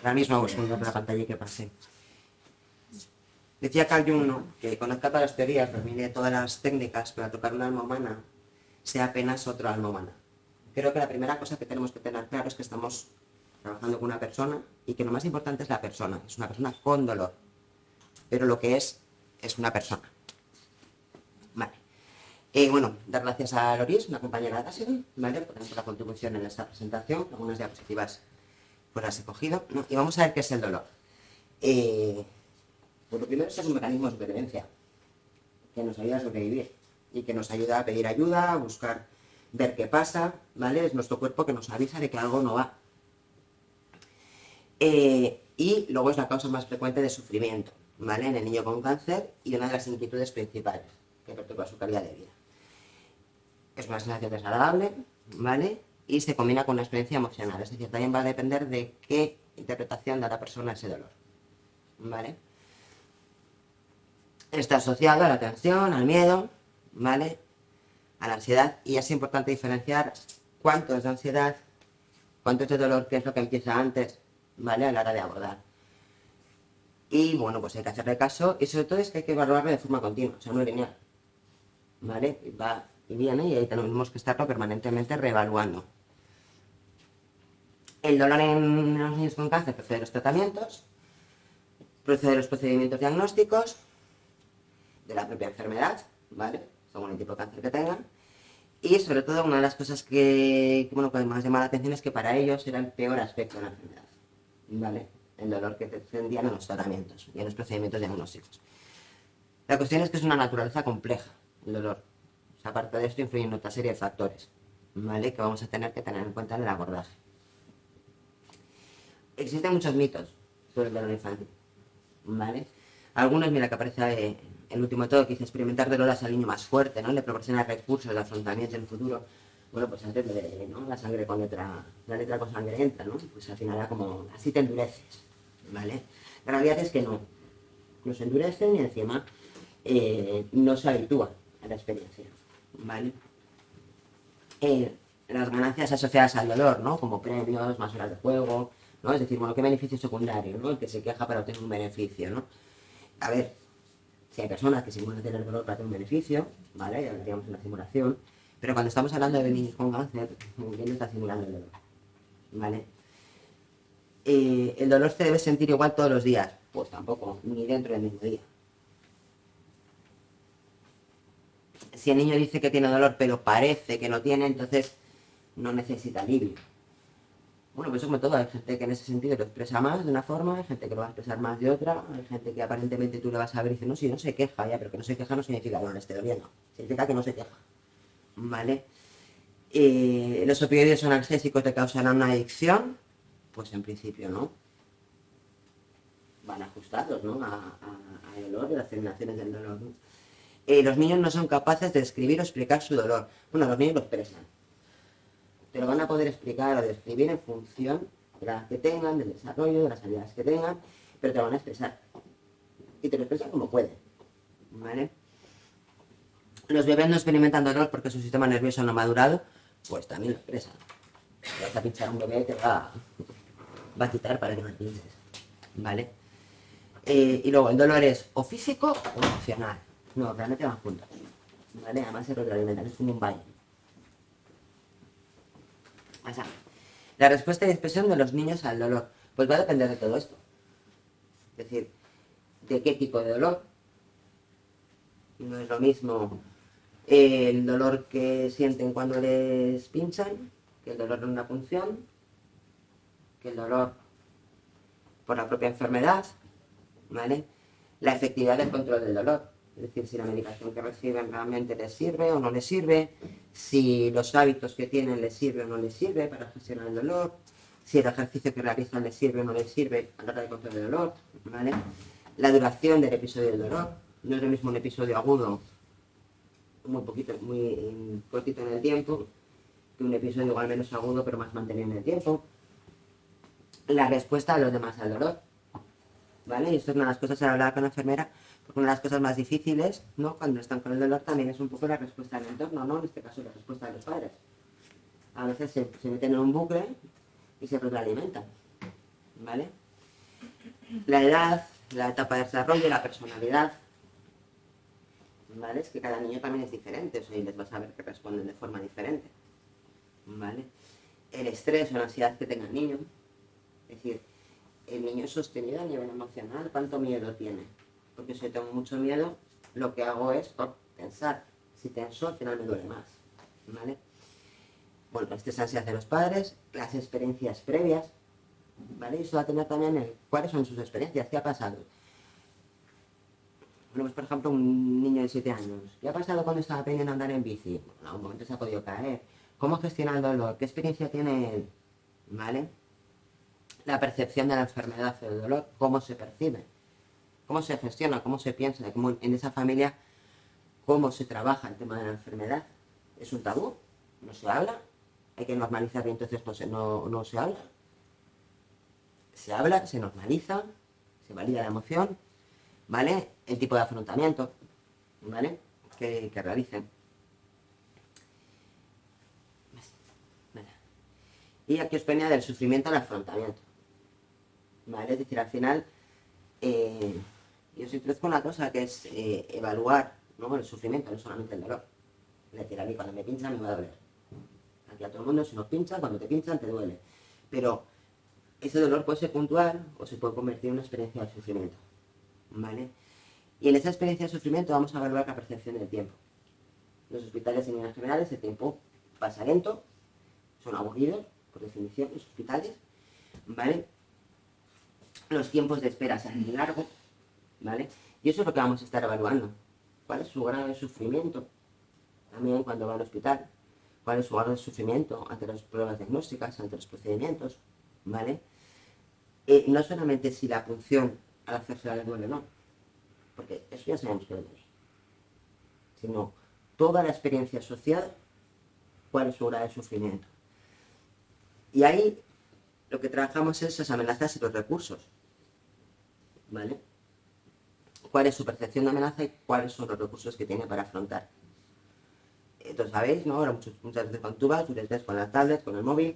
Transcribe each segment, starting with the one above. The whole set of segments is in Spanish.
Ahora mismo hago segundo de la pantalla y que pase. Decía Carl Jung, ¿no?, que conozca todas las teorías, domine todas las técnicas, pero al tocar un alma humana sea apenas otra alma humana. Creo que la primera cosa que tenemos que tener claro es que estamos trabajando con una persona y que lo más importante es la persona. Es una persona con dolor, pero lo que es una persona. Vale. Bueno, dar gracias a Loris, una compañera de Tassi, ¿vale?, por la contribución en esta presentación. Algunas diapositivas pues las he cogido, ¿no? Y vamos a ver qué es el dolor. Pues lo primero es un mecanismo de supervivencia que nos ayuda a sobrevivir y que nos ayuda a pedir ayuda, a buscar, ver qué pasa, ¿vale? Es nuestro cuerpo que nos avisa de que algo no va. Y luego es la causa más frecuente de sufrimiento, ¿vale?, en el niño con cáncer, y una de las inquietudes principales que perturba su calidad de vida. Es una sensación desagradable, ¿vale?, y se combina con una experiencia emocional, es decir, también va a depender de qué interpretación da la persona a ese dolor, ¿vale? Está asociado a la tensión, al miedo, ¿vale?, a la ansiedad, y es importante diferenciar cuánto es de ansiedad, cuánto es de dolor, qué es lo que empieza antes, ¿vale?, a la hora de abordar. Y bueno, pues hay que hacerle caso, y sobre todo es que hay que evaluarlo de forma continua, o sea, no lineal, ¿vale? Va y viene, y ahí tenemos que estarlo permanentemente reevaluando. El dolor en los niños con cáncer procede de los tratamientos, procede de los procedimientos diagnósticos, de la propia enfermedad, ¿vale?, según el tipo de cáncer que tengan. Y sobre todo, una de las cosas que más llama la atención es que para ellos era el peor aspecto de la enfermedad, ¿vale?, el dolor que tendrían en los tratamientos y en los procedimientos diagnósticos. La cuestión es que es una naturaleza compleja, el dolor. O sea, aparte de esto, influyen otra serie de factores, ¿vale?, que vamos a tener que tener en cuenta en el abordaje. Existen muchos mitos sobre el dolor infantil, ¿vale? Algunos, mira, que aparece el último de todo, que dice experimentar dolor hace al niño más fuerte, ¿no?, le proporciona recursos de afrontamiento en el futuro. Bueno, pues antes de, ¿no?, la sangre con letra, la letra con sangre entra, ¿no?, pues al final era como, así te endureces, ¿vale? La realidad es que no se endurecen y encima no se habitúan a la experiencia, ¿vale? Las ganancias asociadas al dolor, ¿no?, como premios, más horas de juego, ¿no?, es decir, bueno, ¿qué beneficio secundario, ¿no?, el que se queja para obtener un beneficio, ¿no? A ver, si hay personas que simulan tener dolor para tener un beneficio, ¿vale?, ya hablaríamos de una simulación, pero cuando estamos hablando de niños con cáncer, ¿quién no está simulando el dolor? ¿Vale? ¿El dolor se debe sentir igual todos los días? Pues tampoco, ni dentro del mismo día. Si el niño dice que tiene dolor pero parece que no tiene, entonces no necesita alivio. Bueno, pues eso como todo, hay gente que en ese sentido lo expresa más de una forma, hay gente que lo va a expresar más de otra, hay gente que aparentemente tú le vas a ver y dices, no, si no se queja, ya, pero que no se queja no significa que no le esté doliendo, significa que no se queja, ¿vale? ¿Los opioides son analgésicos te causarán una adicción? Pues en principio no. Van ajustados, ¿no?, al dolor y a las terminaciones del dolor, ¿no? Los niños no son capaces de describir o explicar su dolor. Bueno, los niños lo expresan. Te lo van a poder explicar o describir en función de la edad que tengan, del desarrollo, de las habilidades que tengan, pero te lo van a expresar. Y te lo expresan como pueden, ¿vale? Los bebés no experimentan dolor porque su sistema nervioso no ha madurado, pues también lo expresan. Te vas a pinchar a un bebé y te va a quitar para que no pinches, ¿vale? Y luego, el dolor es o físico o emocional. No, realmente van juntos, ¿vale? Además se retroalimentan, es como un baile. O sea, la respuesta y expresión de los niños al dolor, pues va a depender de todo esto. Es decir, de qué tipo de dolor. No es lo mismo el dolor que sienten cuando les pinchan, que el dolor de una punción, que el dolor por la propia enfermedad, ¿vale? La efectividad del control del dolor, es decir, si la medicación que reciben realmente les sirve o no les sirve, si los hábitos que tienen les sirve o no les sirve para gestionar el dolor, si el ejercicio que realizan les sirve o no les sirve a la hora de control del dolor, ¿vale? La duración del episodio del dolor, no es lo mismo un episodio agudo, muy cortito en el tiempo, que un episodio igual menos agudo pero más mantenido en el tiempo. La respuesta de los demás al dolor, ¿vale? Y esto es una de las cosas a hablar con la enfermera, porque una de las cosas más difíciles, ¿no?, cuando están con el dolor también es un poco la respuesta del entorno, ¿no?, en este caso la respuesta de los padres. A veces se meten en un bucle y se retroalimentan, ¿vale? La edad, la etapa de desarrollo, la personalidad, ¿vale? Es que cada niño también es diferente, o sea, y les vas a ver que responden de forma diferente, ¿vale? El estrés o la ansiedad que tenga el niño, es decir, el niño es sostenido a nivel emocional, ¿cuánto miedo tiene? Porque si yo tengo mucho miedo, lo que hago es tensar. Si tenso, al final me duele más, ¿vale? Bueno, esta es ansiedad de los padres, las experiencias previas, ¿vale? Y eso va a tener también cuáles son sus experiencias, qué ha pasado. Bueno, pues por ejemplo, un niño de 7 años, ¿qué ha pasado cuando estaba aprendiendo a andar en bici? Bueno, en algún momento se ha podido caer. ¿Cómo gestiona el dolor? ¿Qué experiencia tiene él? ¿Vale? La percepción de la enfermedad o del dolor, ¿cómo se percibe? ¿Cómo se gestiona? ¿Cómo se piensa? ¿Cómo en esa familia, cómo se trabaja el tema de la enfermedad? ¿Es un tabú? ¿No se habla? ¿Hay que normalizar y entonces no se habla? Se habla, se normaliza, se valida la emoción, ¿vale? El tipo de afrontamiento, ¿vale? Que realicen. Vale. Y aquí os ponía del sufrimiento al afrontamiento, ¿vale? Es decir, al final, yo os introduzco una cosa que es evaluar, ¿no? El sufrimiento, no solamente el dolor. Es decir, a mí cuando me pinchan me va a doler. Aquí a todo el mundo si nos pinchan, cuando te pinchan te duele. Pero ese dolor puede ser puntual o se puede convertir en una experiencia de sufrimiento, ¿vale? Y en esa experiencia de sufrimiento vamos a evaluar la percepción del tiempo. En los hospitales en líneas generales el tiempo pasa lento, son aburridos, por definición, los hospitales, ¿vale? Los tiempos de espera se hacen largos, ¿vale? Y eso es lo que vamos a estar evaluando. ¿Cuál es su grado de sufrimiento? También cuando va al hospital. ¿Cuál es su grado de sufrimiento ante las pruebas diagnósticas, ante los procedimientos? ¿Vale? No solamente si la punción al hacerse le duele o no, porque eso ya sabemos que duele, sino toda la experiencia asociada, cuál es su grado de sufrimiento. Y ahí lo que trabajamos es esas amenazas y los recursos, ¿vale? ¿Cuál es su percepción de amenaza y cuáles son los recursos que tiene para afrontar? Entonces, sabéis, ¿no? Ahora muchas veces cuando tú vas, tú les ves con la tablet, con el móvil,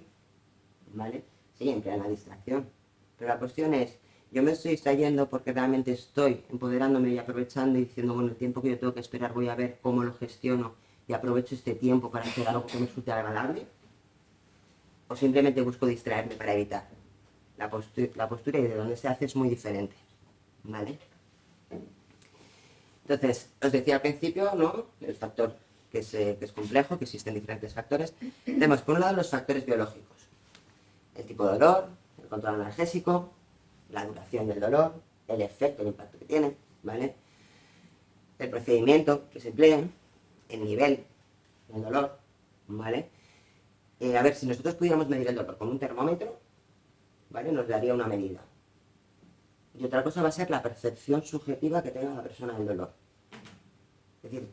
¿vale? Sí, emplea la distracción. Pero la cuestión es, yo me estoy distrayendo porque realmente estoy empoderándome y aprovechando y diciendo, bueno, el tiempo que yo tengo que esperar voy a ver cómo lo gestiono y aprovecho este tiempo para hacer algo que me resulte agradable. O simplemente busco distraerme para evitar. La postura y de dónde se hace es muy diferente, ¿vale? Entonces, os decía al principio, ¿no? El factor que es complejo, que existen diferentes factores. Tenemos por un lado los factores biológicos. El tipo de dolor, el control analgésico, la duración del dolor, el efecto, el impacto que tiene, ¿vale? El procedimiento que se emplea, el nivel del dolor, ¿vale? A ver, si nosotros pudiéramos medir el dolor con un termómetro, ¿vale? Nos daría una medida. Y otra cosa va a ser la percepción subjetiva que tenga la persona del dolor. Es decir,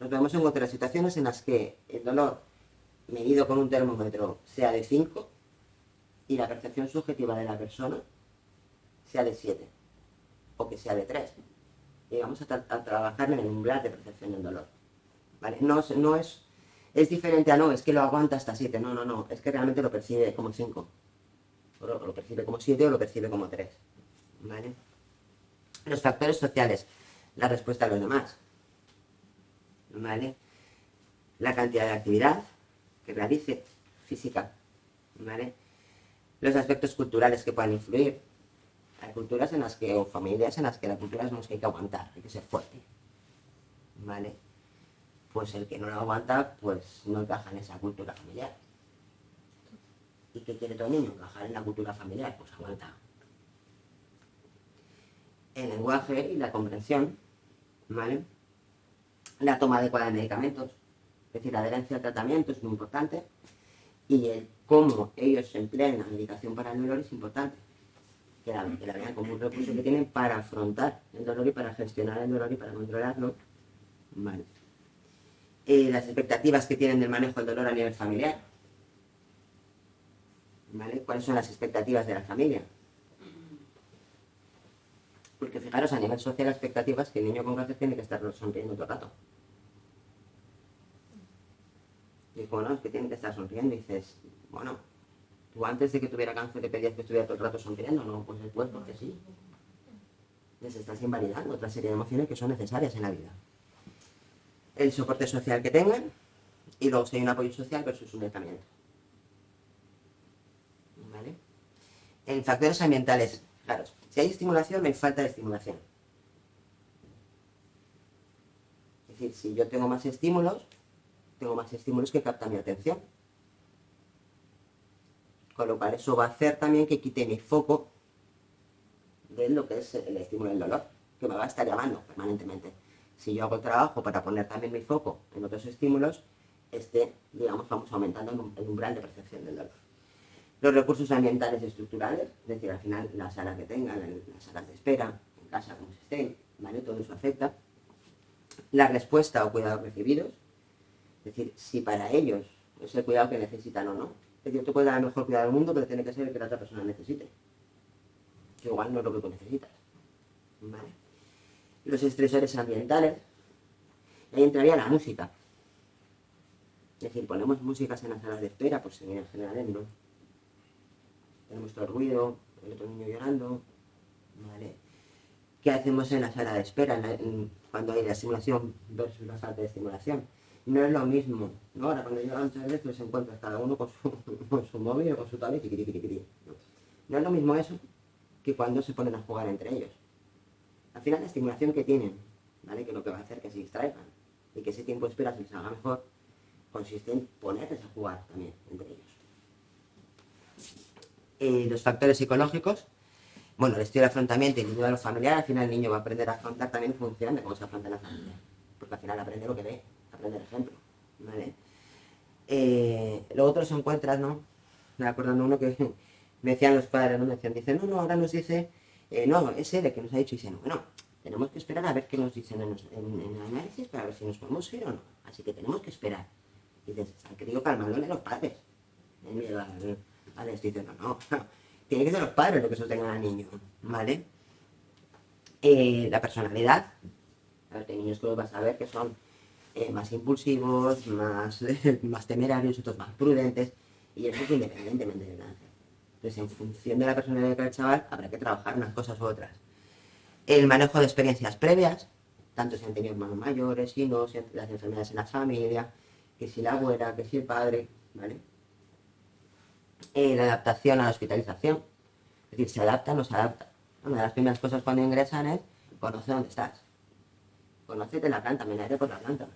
nos podemos encontrar situaciones en las que el dolor medido con un termómetro sea de 5 y la percepción subjetiva de la persona sea de 7 o que sea de 3. Y vamos a trabajar en el umbral de percepción del dolor, ¿vale? No es diferente a no, es que lo aguanta hasta 7. No, es que realmente lo percibe como 5. O lo percibe como 7 o lo percibe como 3, ¿vale? Los factores sociales, la respuesta a los demás, ¿vale? La cantidad de actividad que realice, física, ¿vale? Los aspectos culturales que puedan influir. Hay culturas en las que, o familias en las que la cultura es que hay que aguantar, hay que ser fuerte, ¿vale? Pues el que no lo aguanta, pues no encaja en esa cultura familiar. ¿Y qué quiere todo niño? Encajar en la cultura familiar, pues aguanta. El lenguaje y la comprensión, ¿vale? La toma adecuada de medicamentos, es decir, la adherencia al tratamiento es muy importante y el cómo ellos emplean la medicación para el dolor es importante. Que la vean como un recurso que tienen para afrontar el dolor y para gestionar el dolor y para controlarlo. Vale. Las expectativas que tienen del manejo del dolor a nivel familiar. ¿Vale? ¿Cuáles son las expectativas de la familia? Porque fijaros, a nivel social, la expectativa es que el niño con cáncer tiene que estar sonriendo todo el rato. Y como no, es que tiene que estar sonriendo y dices, bueno, ¿Tú antes de que tuviera cáncer le pedías que estuviera todo el rato sonriendo? No, pues después porque sí. Les estás invalidando otra serie de emociones que son necesarias en la vida. El soporte social que tengan y luego si hay un apoyo social versus un tratamiento. ¿Vale? En factores ambientales, claro, si hay estimulación, no hay falta de estimulación. Es decir, si yo tengo más estímulos que captan mi atención. Con lo cual eso va a hacer también que quite mi foco de lo que es el estímulo del dolor, que me va a estar llamando permanentemente. Si yo hago el trabajo para poner también mi foco en otros estímulos, digamos, vamos aumentando el umbral de percepción del dolor. Los recursos ambientales y estructurales, es decir, al final la sala que tengan, las salas de espera, en casa como se estén, ¿vale? Todo eso afecta. La respuesta o cuidados recibidos, es decir, si para ellos es el cuidado que necesitan o no. Es decir, tú puedes dar el mejor cuidado del mundo, pero tiene que ser el que la otra persona necesite. Que igual no es lo que tú necesitas. ¿Vale? Los estresores ambientales, ahí entraría la música. Es decir, ponemos músicas en las salas de espera, pues en general no. Tenemos todo el ruido, el otro niño llorando, ¿vale? ¿Qué hacemos en la sala de espera cuando hay la estimulación versus la falta de estimulación? No es lo mismo, ¿no? Ahora cuando llegan muchas veces pues, se encuentra cada uno con su móvil o con su tablet y no es lo mismo eso que cuando se ponen a jugar entre ellos. Al final la estimulación que tienen, ¿vale? Que lo que va a hacer que se distraigan y que ese tiempo de espera se les haga mejor, consiste en ponerles a jugar también entre ellos. Los factores psicológicos, bueno, el estilo de afrontamiento y el nivel de lo familiar, al final el niño va a aprender a afrontar también en función de cómo se afronta en la familia, porque al final aprende lo que ve, aprende el ejemplo, ¿vale? Luego otros encuentras, ¿no? Me acordando uno que me decían los padres, ¿no? Me decían, no, ahora nos dice, no, es él el que nos ha dicho, y dicen, bueno, tenemos que esperar a ver qué nos dicen en el análisis para ver si nos podemos ir o no, así que tenemos que esperar. Y dices, han querido calmarlo de los padres, el miedo al dicen, no, tiene que ser los padres los que sostengan al niño, ¿vale? La personalidad, a ver, hay niños que los vas a ver que son más impulsivos, más temerarios, otros más prudentes, y eso es independientemente del cáncer. Entonces, en función de la personalidad del chaval, habrá que trabajar unas cosas u otras. El manejo de experiencias previas, tanto si han tenido hermanos mayores, si no, si las enfermedades en la familia, que si la abuela, que si el padre, ¿vale? La adaptación a la hospitalización, es decir, se adapta o no se adapta. Una de las primeras cosas cuando ingresan es conoce dónde estás. Conócete la planta, me la iré por la planta.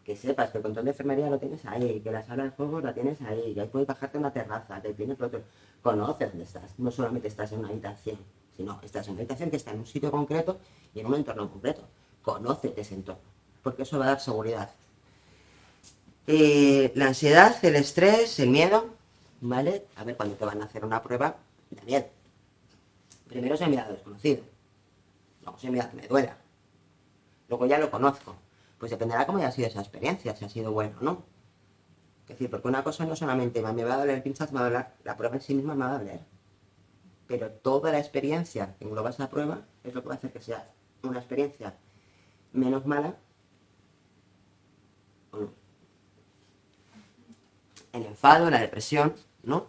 Que sepas que el control de enfermería lo tienes ahí, que la sala de juegos la tienes ahí, que ahí puedes bajarte a una terraza, que tienes otro. Conoce dónde estás. No solamente estás en una habitación, sino estás en una habitación que está en un sitio concreto y en un entorno concreto. Conócete ese entorno, porque eso va a dar seguridad. La ansiedad, el estrés, el miedo, ¿vale? A ver, cuando te van a hacer una prueba, también. Primero es el miedo a lo desconocido. Luego es el miedo a que me duela. Luego ya lo conozco. Pues dependerá cómo haya sido esa experiencia, si ha sido bueno o no. Es decir, porque una cosa no solamente me va a doler el pinchazo, me va a doler, la prueba en sí misma me va a doler. Pero toda la experiencia que engloba esa prueba es lo que va a hacer que sea una experiencia menos mala o no. El enfado, la depresión, ¿no?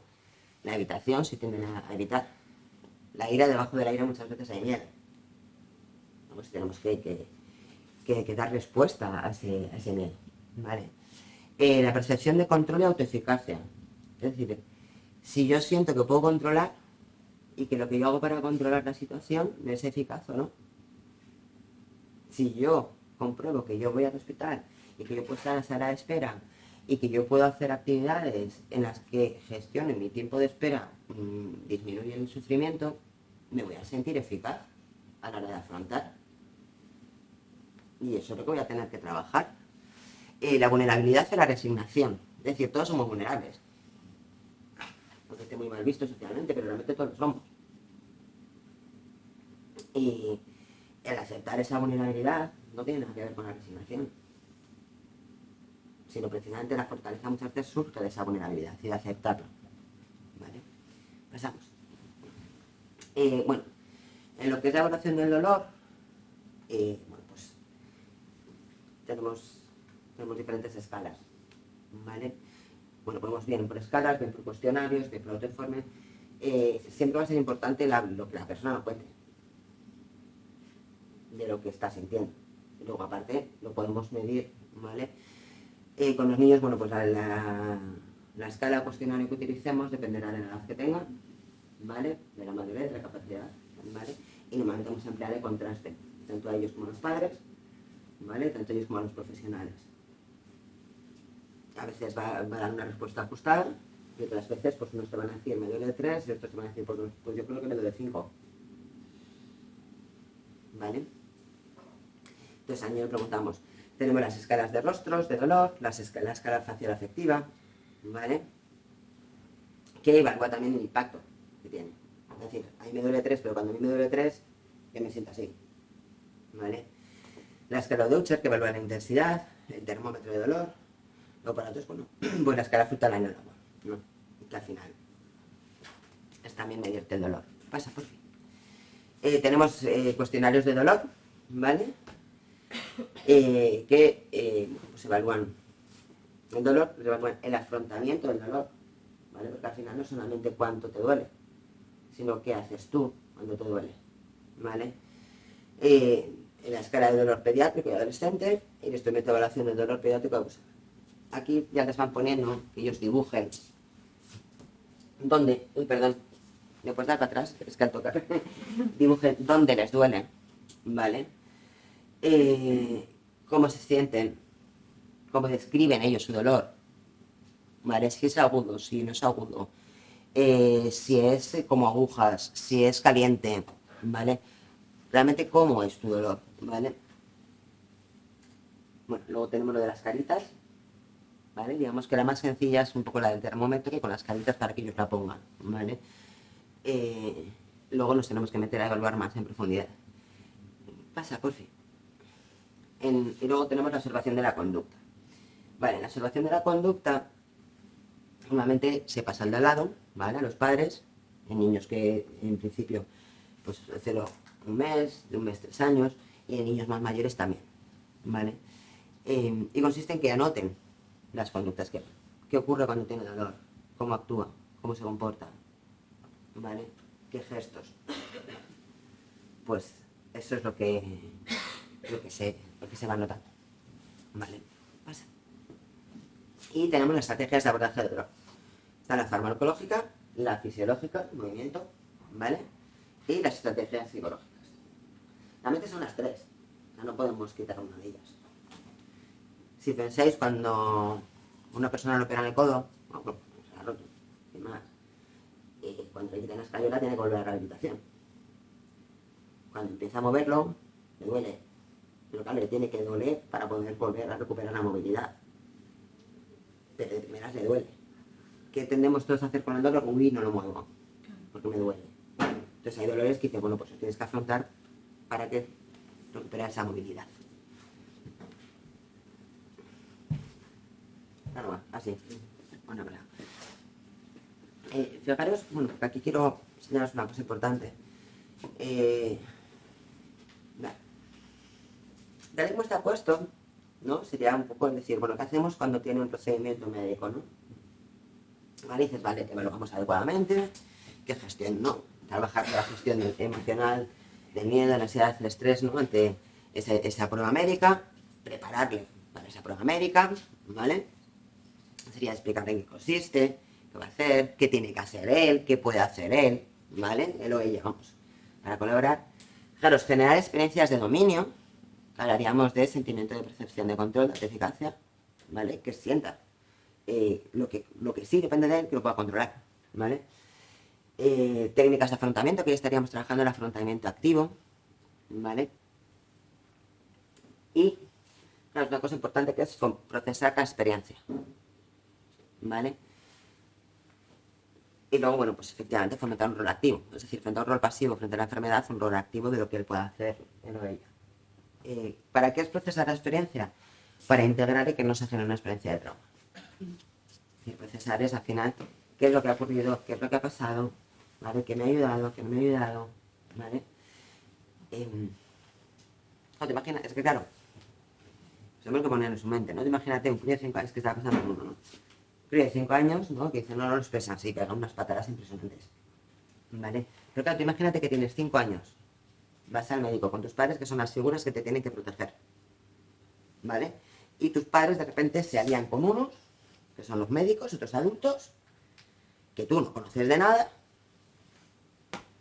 La evitación, si tienden a evitar. La ira, debajo de la ira muchas veces hay miedo. Pues tenemos que dar respuesta a ese miedo, ¿vale? La percepción de control y autoeficacia. Es decir, si yo siento que puedo controlar y que lo que yo hago para controlar la situación no es eficaz o no. Si yo compruebo que yo voy al hospital y que yo puedo estar en la sala de espera y que yo puedo hacer actividades en las que gestione mi tiempo de espera, disminuye el sufrimiento, me voy a sentir eficaz a la hora de afrontar. Y eso es lo que voy a tener que trabajar. La vulnerabilidad y la resignación. Es decir, todos somos vulnerables. Aunque esté muy mal visto socialmente, pero realmente todos lo somos. Y el aceptar esa vulnerabilidad no tiene nada que ver con la resignación, sino precisamente la fortaleza muchas veces surge de esa vulnerabilidad y de aceptarlo. ¿Vale? Pasamos. Bueno, en lo que es la evaluación del dolor, bueno, pues tenemos diferentes escalas, ¿vale? bueno, podemos bien por escalas, bien por cuestionarios, bien por autoinforme. Siempre va a ser importante lo que la persona nos cuente de lo que está sintiendo. Y luego, aparte, lo podemos medir, ¿vale? Con los niños, bueno, pues la escala cuestionario que utilicemos dependerá de la edad que tengan, ¿vale? De la madurez, de la capacidad, ¿vale? Y normalmente vamos a emplear el contraste, tanto a ellos como a los padres, ¿vale? Tanto a ellos como a los profesionales. A veces va a dar una respuesta ajustada y otras veces pues unos te van a decir me duele 3 y otros te van a decir pues yo creo que me duele 5. ¿Vale? Entonces a mí le preguntamos, tenemos las escalas de rostros, de dolor, la escala facial afectiva, ¿vale? Que evalúa también el impacto que tiene. Es decir, a mí me duele 3, pero cuando a mí me duele 3, yo me siento así, ¿vale? La escala de Ucher, que evalúa la intensidad, el termómetro de dolor. Luego para otros, bueno, pues la escala frutal en el agua, ¿no? Que al final es también medirte el dolor. Pasa, por fin. Tenemos cuestionarios de dolor, ¿vale? Que pues evalúan el dolor, pues evalúan el afrontamiento del dolor, ¿vale? Porque al final no solamente cuánto te duele, sino qué haces tú cuando te duele, ¿vale? En la escala de dolor pediátrico y adolescente, y el instrumento de evaluación del dolor pediátrico. Pues, aquí ya les van poniendo que ellos dibujen dónde, perdón, me puedes dar para atrás, es que al tocar, dibujen dónde les duele, ¿vale? Cómo se sienten, cómo describen ellos su dolor, ¿vale? Si es agudo, si no es agudo, si es como agujas, si es caliente, ¿vale? Realmente cómo es tu dolor, ¿vale? Bueno, luego tenemos lo de las caritas, ¿vale? Digamos que la más sencilla es un poco la del termómetro y con las caritas para que ellos la pongan, ¿vale? Luego nos tenemos que meter a evaluar más en profundidad. Pasa, por fin. Y luego tenemos la observación de la conducta. Vale, en la observación de la conducta, normalmente se pasa al de al lado, ¿vale? A los padres, en niños que en principio, pues 0 un mes, de 1 mes 3 años, y en niños más mayores también, ¿vale? Y consiste en que anoten las conductas qué ocurre cuando tiene dolor, cómo actúa, cómo se comporta, ¿vale? ¿Qué gestos? Pues eso es lo que se va notando, ¿vale? Pasa. Y tenemos las estrategias de abordaje del dolor. Está la farmacológica, la fisiológica, el movimiento, ¿vale? Y las estrategias psicológicas. Realmente son las 3, o sea, no podemos quitar una de ellas. Si pensáis cuando una persona le opera en el codo, bueno, se ha roto, sin más, cuando le quitan la escayola tiene que volver a la rehabilitación. Cuando empieza a moverlo, le duele. Pero claro, le tiene que doler para poder volver a recuperar la movilidad. Pero de primeras le duele. ¿Qué tendemos todos a hacer con el dolor? Uy, no lo muevo, porque me duele. Entonces hay dolores que dicen, bueno, pues lo tienes que afrontar para que recuperar esa movilidad. Claro, así. Bueno, claro. Fijaros, bueno, aquí quiero enseñaros una cosa importante. Tal y como está puesto, ¿no? Sería un poco decir, bueno, ¿qué hacemos cuando tiene un procedimiento médico, ¿no? Vale, dices, vale, evaluamos adecuadamente, ¿qué gestión, no? Trabajar la gestión emocional, del miedo, la ansiedad, el estrés, ¿no? Ante esa prueba médica, prepararle para esa prueba médica, ¿vale? Sería explicarle en qué consiste, qué va a hacer, qué tiene que hacer él, qué puede hacer él, ¿vale? Él o ella, vamos, para colaborar. Claro, generar experiencias de dominio. Hablaríamos de sentimiento de percepción de control, de eficacia, ¿vale? Que sienta lo que sí depende de él, que lo pueda controlar, ¿vale? Técnicas de afrontamiento, que ya estaríamos trabajando el afrontamiento activo, ¿vale? Y, claro, una cosa importante que es procesar la experiencia, ¿vale? Y luego, bueno, pues efectivamente fomentar un rol activo, es decir, frente a un rol pasivo, frente a la enfermedad, un rol activo de lo que él pueda hacer él o ella. ¿Para qué es procesar la experiencia? Para integrar y que no se genere una experiencia de trauma. Y procesar es al final qué es lo que ha ocurrido, qué es lo que ha pasado, ¿vale? ¿Qué me ha ayudado, qué no me ha ayudado? ¿Vale? No te imaginas, es que claro, tenemos que poner en su mente, ¿no? Te imagínate un crío de 5 años que está pasando por uno, ¿no? crío de 5 años, ¿no? Que dice, no, no lo expresan, sí, pegan unas patadas impresionantes. ¿Vale? Pero claro, tú imagínate que tienes 5 años, vas al médico con tus padres, que son las figuras que te tienen que proteger. ¿Vale? Y tus padres de repente se alían con unos, que son los médicos, otros adultos, que tú no conoces de nada,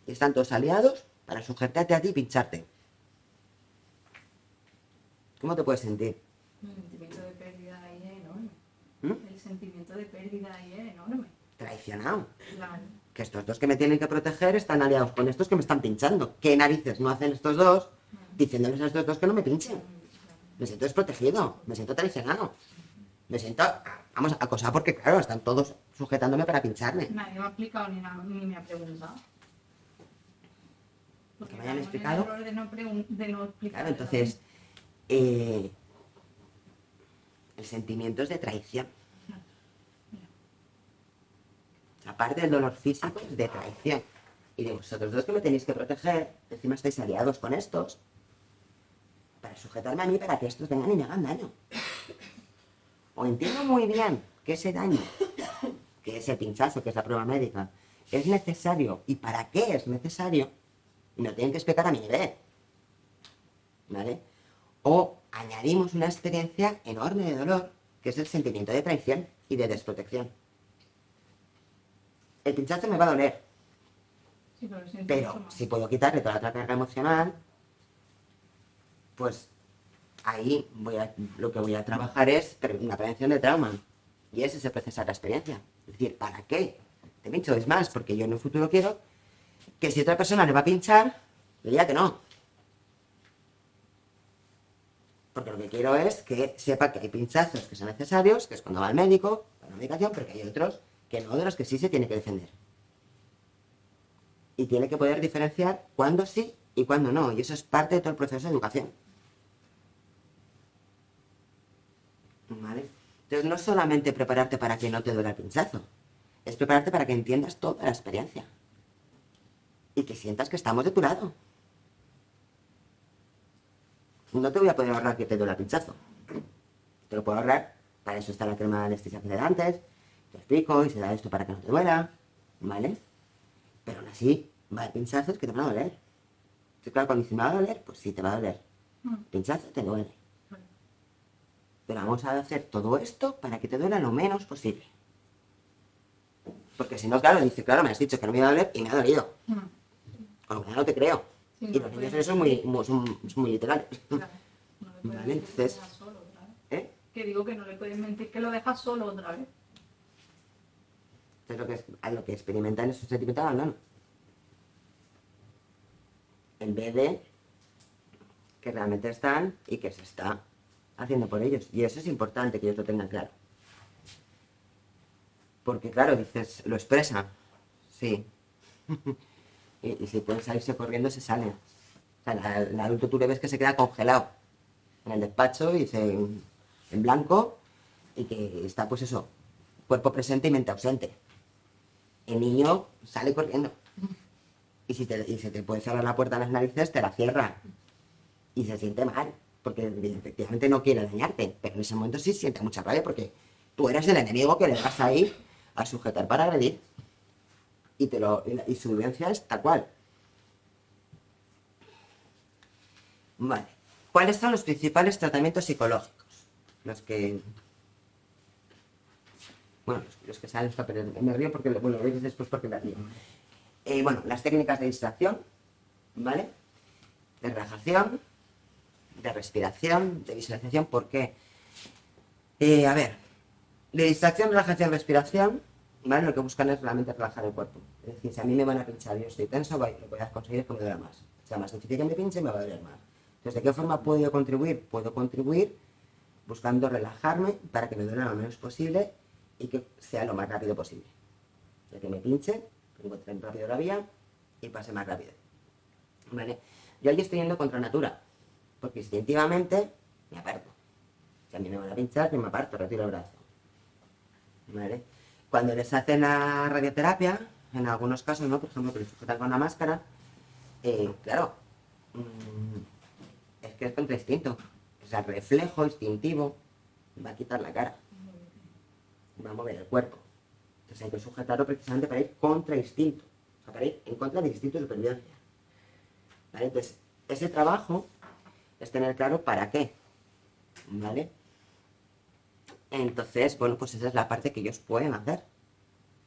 y están todos aliados para sujetarte a ti y pincharte. ¿Cómo te puedes sentir? El sentimiento de pérdida ahí es enorme. ¿Mm? El sentimiento de pérdida ahí es enorme. Traicionado. Claro. Que estos dos que me tienen que proteger están aliados con estos que me están pinchando. ¿Qué narices no hacen estos dos diciéndoles a estos dos que no me pinchen? Me siento desprotegido, me siento traicionado. Me siento, vamos, acosado porque, claro, están todos sujetándome para pincharme. Nadie me ha explicado ni me ha preguntado. Que me hayan explicado. El error de no explicar. Claro, entonces, el sentimiento es de traición. Aparte del dolor físico, es de traición. Y de vosotros dos que me tenéis que proteger, encima estáis aliados con estos, para sujetarme a mí para que estos vengan y me hagan daño. O entiendo muy bien que ese daño, que ese pinchazo, que es la prueba médica, es necesario. ¿Y para qué es necesario? Y me lo tienen que explicar a mi nivel. ¿Vale? O añadimos una experiencia enorme de dolor, que es el sentimiento de traición y de desprotección. El pinchazo me va a doler, Sí, pero siento pero mucho más. si puedo quitarle toda la otra carga emocional, pues ahí lo que voy a trabajar es una prevención de trauma. Y ese es el procesar la experiencia. Es decir, ¿para qué? Te pincho, es más, porque yo en un futuro quiero que si otra persona le va a pinchar, le diga que no. Porque lo que quiero es que sepa que hay pinchazos que son necesarios, que es cuando va al médico, para la medicación, pero que hay otros que no, de los que sí se tiene que defender. Y tiene que poder diferenciar cuándo sí y cuándo no. Y eso es parte de todo el proceso de educación. ¿Vale? Entonces no es solamente prepararte para que no te duela el pinchazo, es prepararte para que entiendas toda la experiencia. Y que sientas que estamos de tu lado. No te voy a poder ahorrar que te duela el pinchazo. Te lo puedo ahorrar, para eso está la crema de anestesia que te da antes, te explico y se da esto para que no te duela, ¿vale? Pero aún así, va a haber pinchazos que te van a doler. Entonces, claro, cuando dices, ¿me va a doler? Pues sí, te va a doler. Pinchazo te duele. Pero vamos a hacer todo esto para que te duela lo menos posible. Porque si no, claro, dice, claro, me has dicho que no me iba a doler y me ha dolido. Con lo que ya no te creo. Sí, Y no los lo niños puedes son muy literales. Claro. No le puedes Vale, decir que lo entonces- dejas solo otra vez. ¿Eh? Que digo que no le puedes mentir que lo dejas solo otra vez. Entonces a lo que experimentan esos sentimientos abandono. En vez de que realmente están y que se está haciendo por ellos. Y eso es importante que ellos lo tengan claro. Porque claro, dices, lo expresan. Sí. y si pueden salirse corriendo, se salen. O sea, el adulto tú le ves que se queda congelado en el despacho y dice en blanco y que está pues eso, cuerpo presente y mente ausente. El niño sale corriendo. Y si se te puede cerrar la puerta a las narices, te la cierra. Y se siente mal, porque efectivamente no quiere dañarte. Pero en ese momento sí siente mucha rabia porque tú eres el enemigo que le vas ahí a sujetar para agredir. Y su vivencia es tal cual. Vale. ¿Cuáles son los principales tratamientos psicológicos? Los que... Bueno, los que salen, pero me río porque lo veis después porque me río. Bueno, las técnicas de distracción, ¿vale? De relajación, de respiración, de visualización, porque, a ver, de distracción, relajación, respiración, ¿vale? Lo que buscan es realmente relajar el cuerpo. Es decir, si a mí me van a pinchar y yo estoy tenso, lo que voy a conseguir es que me duela más. O sea, más difícil que me pinche, me va a doler más. Entonces, ¿de qué forma puedo yo contribuir? Puedo contribuir buscando relajarme para que me duela lo menos posible y que sea lo más rápido posible. De que me pinche, que encuentren rápido la vía y pase más rápido. ¿Vale? Yo ahí estoy yendo contra natura, porque instintivamente me aparto. Si a mí me van a pinchar, yo me aparto, retiro el brazo. ¿Vale? Cuando les hacen la radioterapia, en algunos casos, ¿no? Por ejemplo, que les sujetan con una máscara, claro, es que es contra instinto. O sea, el reflejo instintivo va a quitar la cara. va a mover el cuerpo. Entonces hay que sujetarlo precisamente para ir contra instinto, o sea, para ir en contra del instinto de supervivencia. ¿Vale? Entonces, ese trabajo es tener claro para qué, ¿vale? Entonces, bueno, pues esa es la parte que ellos pueden hacer.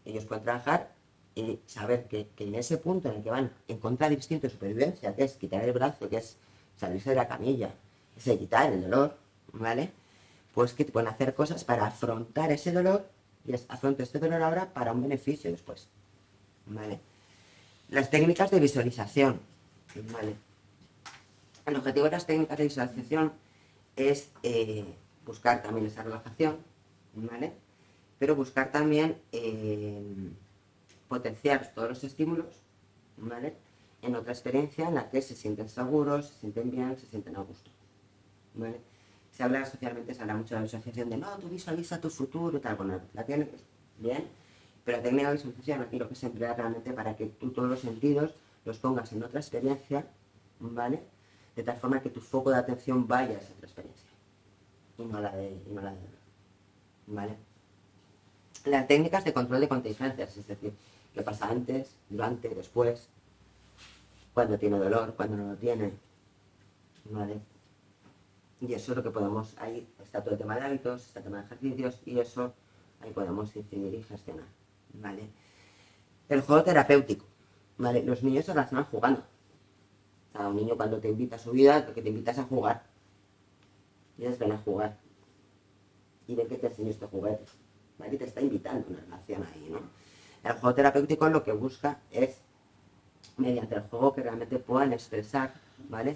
Ellos pueden trabajar y saber que en ese punto en el que van en contra del instinto de supervivencia, que es quitar el brazo, que es salirse de la camilla, es quitar el dolor, ¿vale? Pues que te pueden hacer cosas para afrontar ese dolor y afrontar este dolor ahora para un beneficio después, ¿vale? Las técnicas de visualización, ¿vale? El objetivo de las técnicas de visualización es buscar también esa relajación, ¿vale? Pero buscar también potenciar todos los estímulos, ¿vale? En otra experiencia en la que se sienten seguros, se sienten bien, se sienten a gusto, ¿vale? Se habla socialmente, se habla mucho de la visualización de no, tú visualiza tu futuro y tal, bueno, la tienes bien, pero la técnica de visualización aquí lo que se emplea realmente para que tú todos los sentidos los pongas en otra experiencia, ¿vale? De tal forma que tu foco de atención vaya a esa otra experiencia y no a la de ¿vale? Las técnicas de control de contingencias, es decir, qué pasa antes, durante, después, cuando tiene dolor, cuando no lo tiene, ¿vale? Y eso es lo que podemos, ahí está todo el tema de hábitos, está el tema de ejercicios y eso ahí podemos decidir y gestionar, ¿vale? El juego terapéutico, ¿vale? Los niños se relacionan jugando. O sea, un niño cuando te invita a su vida, lo que te invitas a jugar. Y ellos ven a jugar. Y ven que te enseño este juguete, ¿vale? Y te está invitando a una relación ahí, ¿no? El juego terapéutico lo que busca es, mediante el juego, que realmente puedan expresar, ¿vale?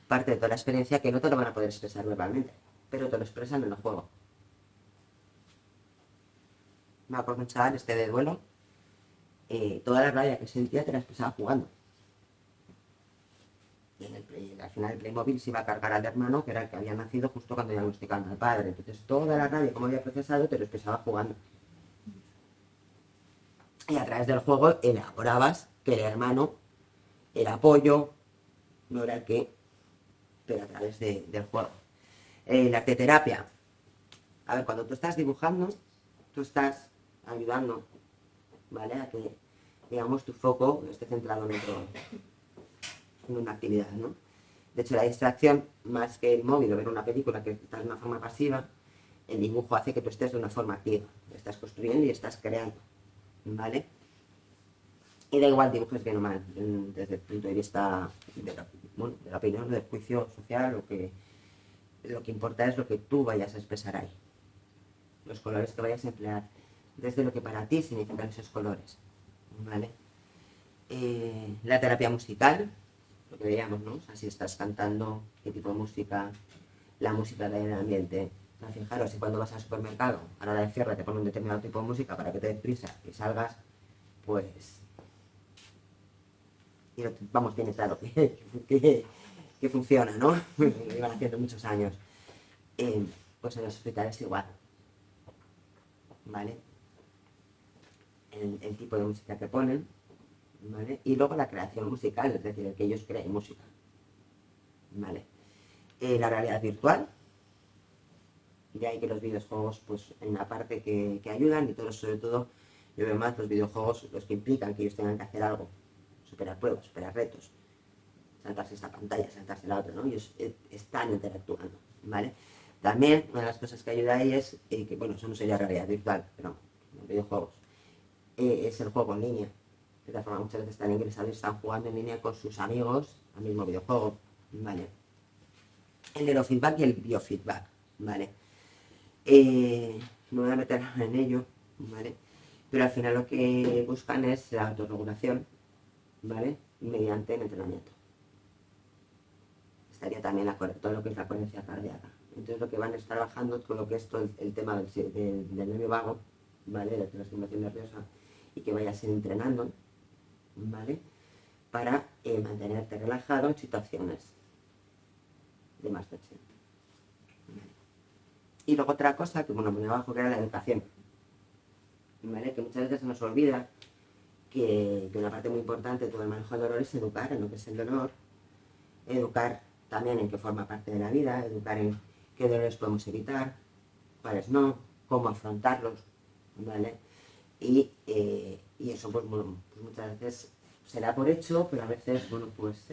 Parte de toda la experiencia que no te lo van a poder expresar verbalmente, pero te lo expresan en el juego. Me acuerdo un chaval de duelo, toda la rabia que sentía te la expresaba jugando. Y al final el Playmobil se iba a cargar al hermano, que era el que había nacido justo cuando diagnosticaban al padre. Entonces toda la rabia, como había procesado, te lo expresaba jugando. Y a través del juego elaborabas que el hermano era apoyo, no era el qué, pero a través del juego. La arteterapia. A ver, cuando tú estás dibujando, tú estás ayudando, ¿vale? A que, digamos, tu foco esté centrado en una actividad, ¿no? De hecho, la distracción, más que el móvil o ver una película que está de una forma pasiva, el dibujo hace que tú estés de una forma activa. Estás construyendo y estás creando, ¿vale? Y da igual dibujes bien o mal, desde el punto de vista de la opinión, del juicio social, lo que importa es lo que tú vayas a expresar ahí. Los colores que vayas a emplear, desde lo que para ti significan esos colores, ¿vale? La terapia musical, lo que veíamos, ¿no? O sea, si estás cantando, qué tipo de música, la música que hay en el ambiente. O sea, fijaros, si cuando vas al supermercado, a la hora de cierre te ponen un determinado tipo de música para que te des prisa y salgas, pues... Y vamos, tiene claro que funciona, ¿no? Lo iban haciendo muchos años. Pues en los hospitales igual, ¿vale? El tipo de música que ponen, ¿vale? Y luego la creación musical, es decir, el que ellos creen música, ¿vale? La realidad virtual, de ahí que los videojuegos, pues en la parte que ayudan y todo, sobre todo, yo veo más los videojuegos, los que implican que ellos tengan que hacer algo, superar pruebas, superar retos, saltarse esta pantalla, saltarse la otra, ¿no? Ellos están interactuando, ¿vale? También una de las cosas que ayuda ahí es, que bueno, eso no sería realidad virtual, pero los videojuegos, es el juego en línea. De tal forma, muchas veces están ingresados y están jugando en línea con sus amigos al mismo videojuego, ¿vale? El neurofeedback y el biofeedback, ¿vale? No voy a meter en ello, ¿vale? Pero al final lo que buscan es la autorregulación, ¿vale? Mediante el entrenamiento. Estaría también todo lo que es la coherencia cardíaca. Entonces lo que van a estar trabajando con lo que es todo el tema del nervio vago, ¿vale? De la estimulación nerviosa y que vayas entrenando, ¿vale? Para mantenerte relajado en situaciones de más tensión. ¿Vale? Y luego otra cosa, que bueno, muy abajo, que era la educación, ¿vale? Que muchas veces se nos olvida que una parte muy importante de todo el manejo del dolor es educar en lo que es el dolor, educar también en qué forma parte de la vida, educar en qué dolores podemos evitar, cuáles no, cómo afrontarlos, ¿vale? Y eso, pues bueno, pues muchas veces se da por hecho, pero a veces, bueno, pues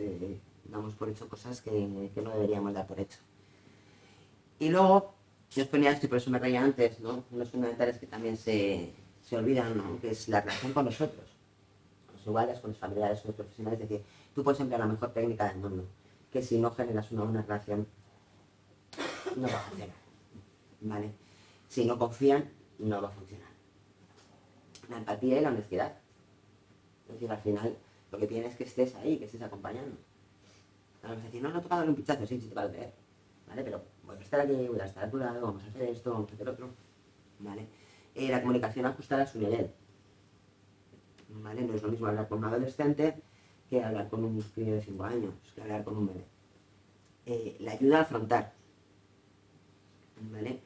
damos por hecho cosas que no deberíamos dar por hecho. Y luego, yo os ponía esto y por eso me reía antes, ¿no? Unos fundamentales que también se olvidan, ¿no? Que es la relación con nosotros, con los iguales, con los familiares, con los profesionales. Es decir, tú puedes emplear la mejor técnica del mundo, que si no generas una buena relación, no va a funcionar, ¿vale? Si no confían, no va a funcionar. La empatía y la honestidad. Es decir, al final, lo que tienes es que estés ahí, que estés acompañando. Vamos a decir, no, no toca darle un pinchazo, sí, sí te va a doler, ¿vale? Pero voy a estar aquí, voy a estar a tu lado, vamos a hacer esto, vamos a hacer otro, ¿vale? La comunicación ajustada a su nivel, ¿vale? No es lo mismo hablar con un adolescente que hablar con un crío de 5 años, que hablar con un bebé. La ayuda a afrontar, ¿vale?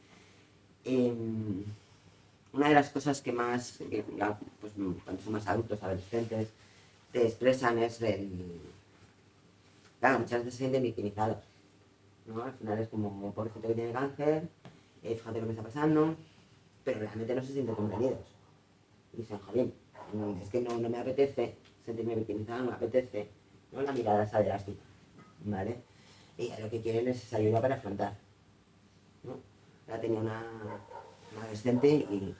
Una de las cosas que más, pues, cuando son más adultos, adolescentes, te expresan es claro, muchas veces se sienten victimizados, ¿no? Al final es como, pobrecito que tiene cáncer, fíjate lo que está pasando, pero realmente no se sienten comprendidos. Y dicen, joder, es que no me apetece sentirme victimizado, no me apetece, ¿no? La mirada esa de lástima, ¿vale? Y lo que quieren es esa ayuda para afrontar, ¿no? Ahora tenía una adolescente y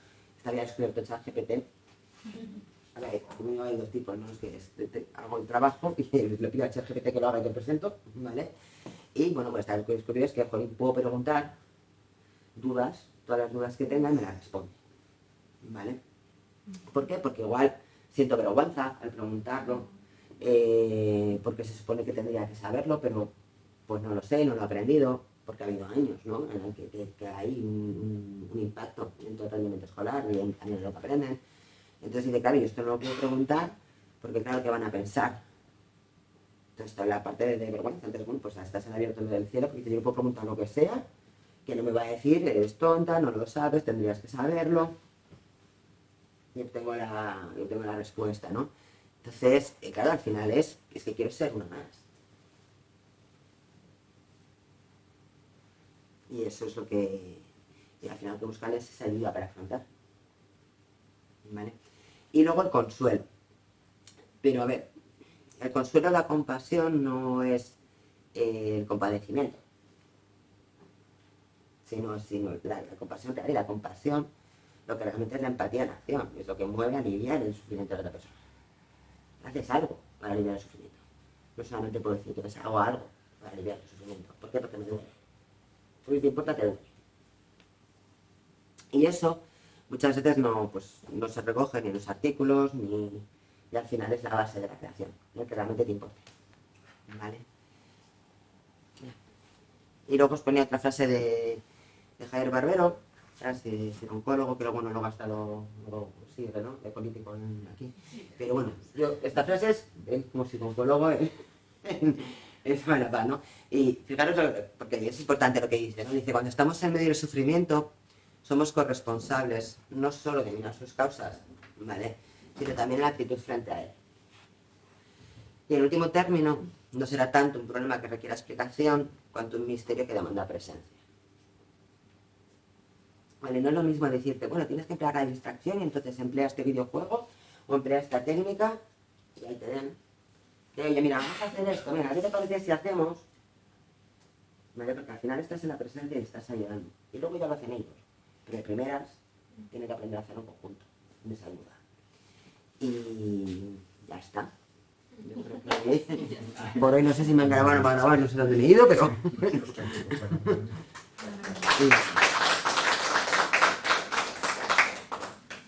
había descubierto ChatGPT. A ver, conmigo hay dos tipos, ¿no? Es que hago el trabajo y le pido a ChatGPT que lo haga y que lo presento, ¿vale? Y bueno, pues está descubierto es que joder, puedo preguntar dudas, todas las dudas que tenga y me las responde, ¿vale? ¿Por qué? Porque igual siento vergüenza al preguntarlo, porque se supone que tendría que saberlo, pero pues no lo sé, no lo he aprendido, porque ha habido años, ¿no? En el que hay un impacto en todo el rendimiento escolar y también en lo que aprenden. Entonces dice, claro, yo esto no lo puedo preguntar, porque claro, ¿qué van a pensar? Entonces está la parte de vergüenza. Entonces, bueno, pues estás en abierto del cielo, porque yo le puedo preguntar lo que sea, que no me va a decir, eres tonta, no lo sabes, tendrías que saberlo. Y obtengo la respuesta, ¿no? Entonces, claro, al final es que quiero ser una más. Y eso es lo que, y al final lo que buscan es esa ayuda para afrontar, ¿vale? Y luego el consuelo. Pero a ver, el consuelo, la compasión no es el compadecimiento, sino la compasión real. Y la compasión lo que realmente es la empatía en acción, es lo que mueve a aliviar el sufrimiento de otra persona. Haces algo para aliviar el sufrimiento. No solamente puedo decir que hago algo para aliviar el sufrimiento. ¿Por qué? Porque me duele. Porque te importa, te duele. Y eso muchas veces no se recoge ni en los artículos, y al final es la base de la creación, ¿no? Que realmente te importe, ¿vale? Y luego os ponía otra frase de Javier Barbero, es el oncólogo, que luego no lo ha gastado, luego sigue, ¿no? De político aquí. Pero bueno, esta frase es como si oncólogo es mala paz, ¿no? Y fijaros, porque es importante lo que dice, ¿no? Dice, cuando estamos en medio del sufrimiento, somos corresponsables no solo de mirar sus causas, ¿vale? Sino también la actitud frente a él. Y en último término, no será tanto un problema que requiera explicación, cuanto un misterio que demanda presencia. Vale, no es lo mismo decirte, bueno, tienes que emplear la distracción y entonces emplea este videojuego o emplea esta técnica y ahí te den. Oye, mira, vamos a hacer esto, mira, ¿qué te parece si hacemos? ¿Vale? Porque al final estás en la presencia y estás ayudando. Y luego ya lo hacen ellos. Pero de primeras, tienen que aprender a hacer un conjunto, en esa ayuda. Y ya está. Yo creo que por hoy no sé si me han grabado para grabar, no sé dónde he ido, pero... Sí.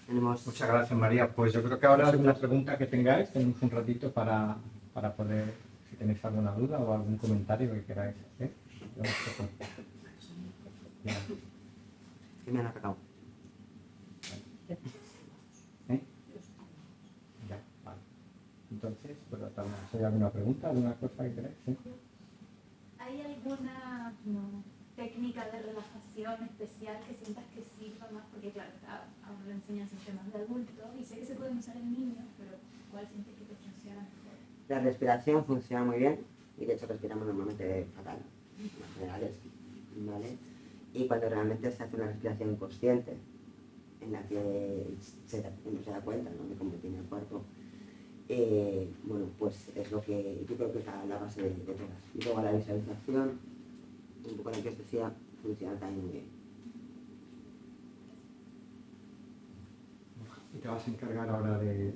Muchas gracias, María. Pues yo creo que ahora alguna pregunta que tengáis, tenemos un ratito para poder, si tenéis alguna duda o algún comentario que queráis hacer. ¿Qué me han atacado? Ya, vale. Entonces, ¿hay alguna pregunta, alguna cosa que queráis? ¿Sí? ¿Hay alguna técnica de relajación especial que sientas que sirva más? Porque claro, a uno le enseñan sistemas de adulto y sé que se pueden usar en niños, pero ¿cuál sientes que te funciona mejor? La respiración funciona muy bien y de hecho respiramos normalmente fatal, en general, ¿vale? Y cuando realmente se hace una respiración consciente, en la que uno se da cuenta, ¿no?, de cómo tiene el cuerpo. Bueno, pues es lo que yo creo que es la base de todas. Y luego la visualización, un poco la que os decía, funciona también muy bien. Y te vas a encargar ahora de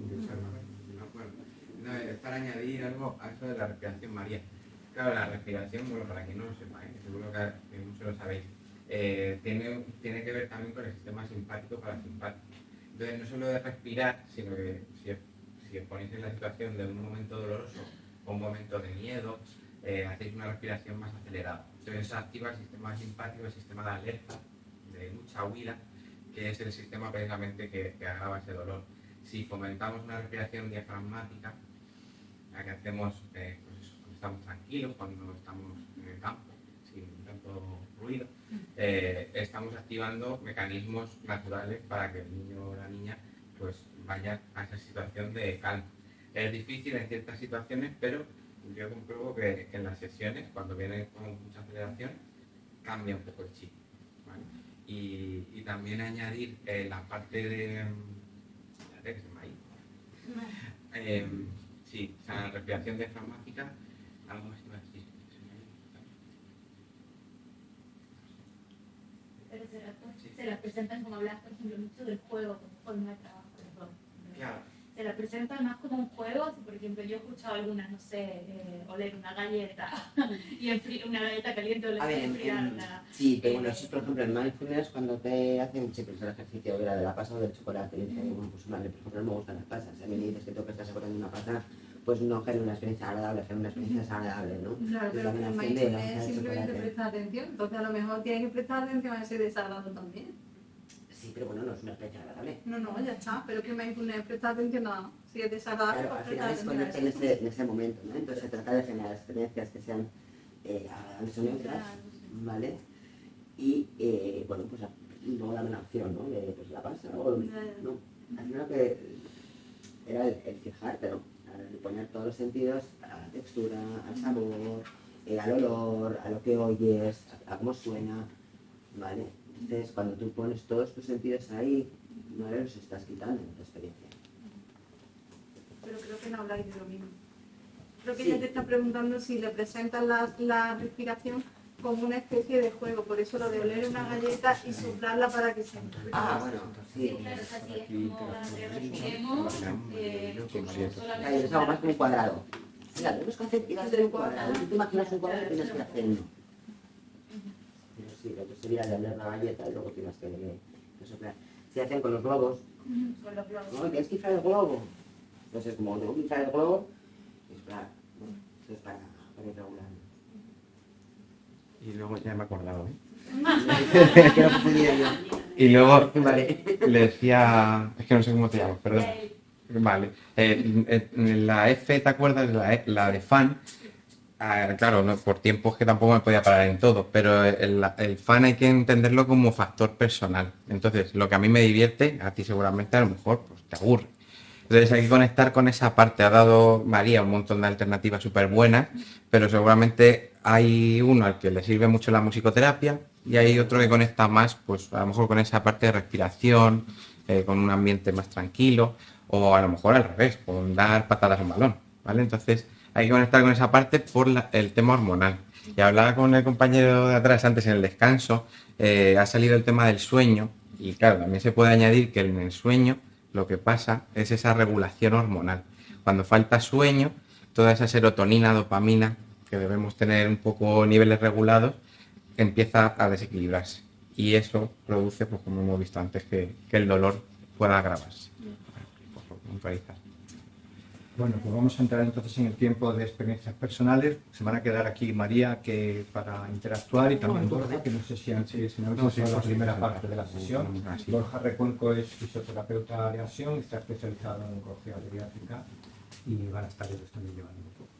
No, es para añadir algo a eso de la respiración, María. Claro, la respiración, bueno, para quien no lo sepa, seguro que muchos lo sabéis, tiene que ver también con el sistema simpático parasimpático. Entonces, no solo de respirar, sino que si os ponéis en la situación de un momento doloroso o un momento de miedo, hacéis una respiración más acelerada. Entonces, eso activa el sistema simpático, el sistema de alerta, de lucha, huida, que es el sistema precisamente que agrava ese dolor. Si fomentamos una respiración diafragmática, la que hacemos pues eso, cuando estamos tranquilos, cuando estamos en el campo, sin tanto ruido, estamos activando mecanismos naturales para que el niño o la niña pues vaya a esa situación de calma. Es difícil en ciertas situaciones, pero yo compruebo que en las sesiones, cuando viene con mucha aceleración, cambia un poco el chip, ¿vale? Y también añadir la parte de... que se me ha ido. Sí, o sea, la respiración diafragmática, algo más que iba a decir. Pero se las presentan, como hablas, por ejemplo, mucho del juego como forma de trabajo. Claro. Se la presentan más como un juego. Si, por ejemplo, yo he escuchado algunas, no sé, oler una galleta y una galleta caliente o enfriarla. Sí, pero bueno, eso es, por ejemplo, en mindfulness, cuando te hacen siempre el ejercicio de la pasa o del chocolate, y dices, bueno, pues vale, por ejemplo, no me gustan las pasas. Si a mí me dices que tengo que estar saboreando una pasa, pues no genera una experiencia agradable, genera una experiencia desagradable, ¿no? Claro, pero también el hacen de la mindfulness pasa de simplemente chocolate. presta atención, entonces a lo mejor tienes que prestar atención a ese desagrado también. Sí, pero bueno, no es una experiencia agradable. No, ya está, pero que mindfulness presta atención a si es desagradable, Claro, al pues final es presta atención a ponerte eso. en ese momento, ¿no? Entonces se trata de generar experiencias que sean agradables o neutras, Claro, sí. ¿vale? Y bueno, pues luego dame una opción, ¿no? De pues la pasa o no. Al final lo que era el fijar, pero el poner todos los sentidos a la textura, al sabor, al olor, a lo que oyes, a cómo suena, ¿vale? Entonces, cuando tú pones todos tus sentidos ahí, no los estás quitando de tu experiencia. Pero creo que no habláis de lo mismo. Creo que Sí. ella te está preguntando si le presentan la respiración como una especie de juego, por eso lo de oler una galleta y soplarla para que se enfríe. Bueno, Sí, sí. claro, es así, es como que respiremos, Claro, es algo más que un cuadrado. Mira, tenemos que hacer, ir a hacer un cuadrado. Tú te imaginas un cuadrado y tienes que hacer uno. Pero sí, lo que sería de oler la galleta y luego tienes que soplar. Se hacen con los globos. con los globos. No, tienes que inflar el globo. Entonces, como tengo que inflar el globo, inflar. ¿No? Eso es para ir regulando. Y luego ya me he acordado, Que no confundiera yo. Y luego Vale. le decía, es que no sé cómo te llamas, perdón. Vale, la F, ¿te acuerdas? La de fan. Claro, no, por tiempo es que tampoco me podía parar en todo, pero el fan hay que entenderlo como factor personal. Entonces, lo que a mí me divierte, a ti seguramente a lo mejor pues, te aburre. Entonces hay que conectar con esa parte. Ha dado María un montón de alternativas súper buenas, pero seguramente hay uno al que le sirve mucho la musicoterapia y hay otro que conecta más, pues a lo mejor con esa parte de respiración, con un ambiente más tranquilo, o a lo mejor al revés, con dar patadas a un balón, ¿vale? Entonces hay que conectar con esa parte por el tema hormonal. Y hablaba con el compañero de atrás antes en el descanso, ha salido el tema del sueño, y claro, también se puede añadir que en el sueño lo que pasa es esa regulación hormonal. Cuando falta sueño, toda esa serotonina, dopamina, que debemos tener un poco niveles regulados, empieza a desequilibrarse. Y eso produce, pues como hemos visto antes, que el dolor pueda agravarse. Por puntualizar. Bueno, pues vamos a entrar entonces en el tiempo de experiencias personales. Se van a quedar aquí María para interactuar y también Borja, que no sé si se me ha visto la primera parte de la sesión. Borja Recuenco es fisioterapeuta de acción y está especializado en oncología geriátrica y van a estar ellos también llevando un poco.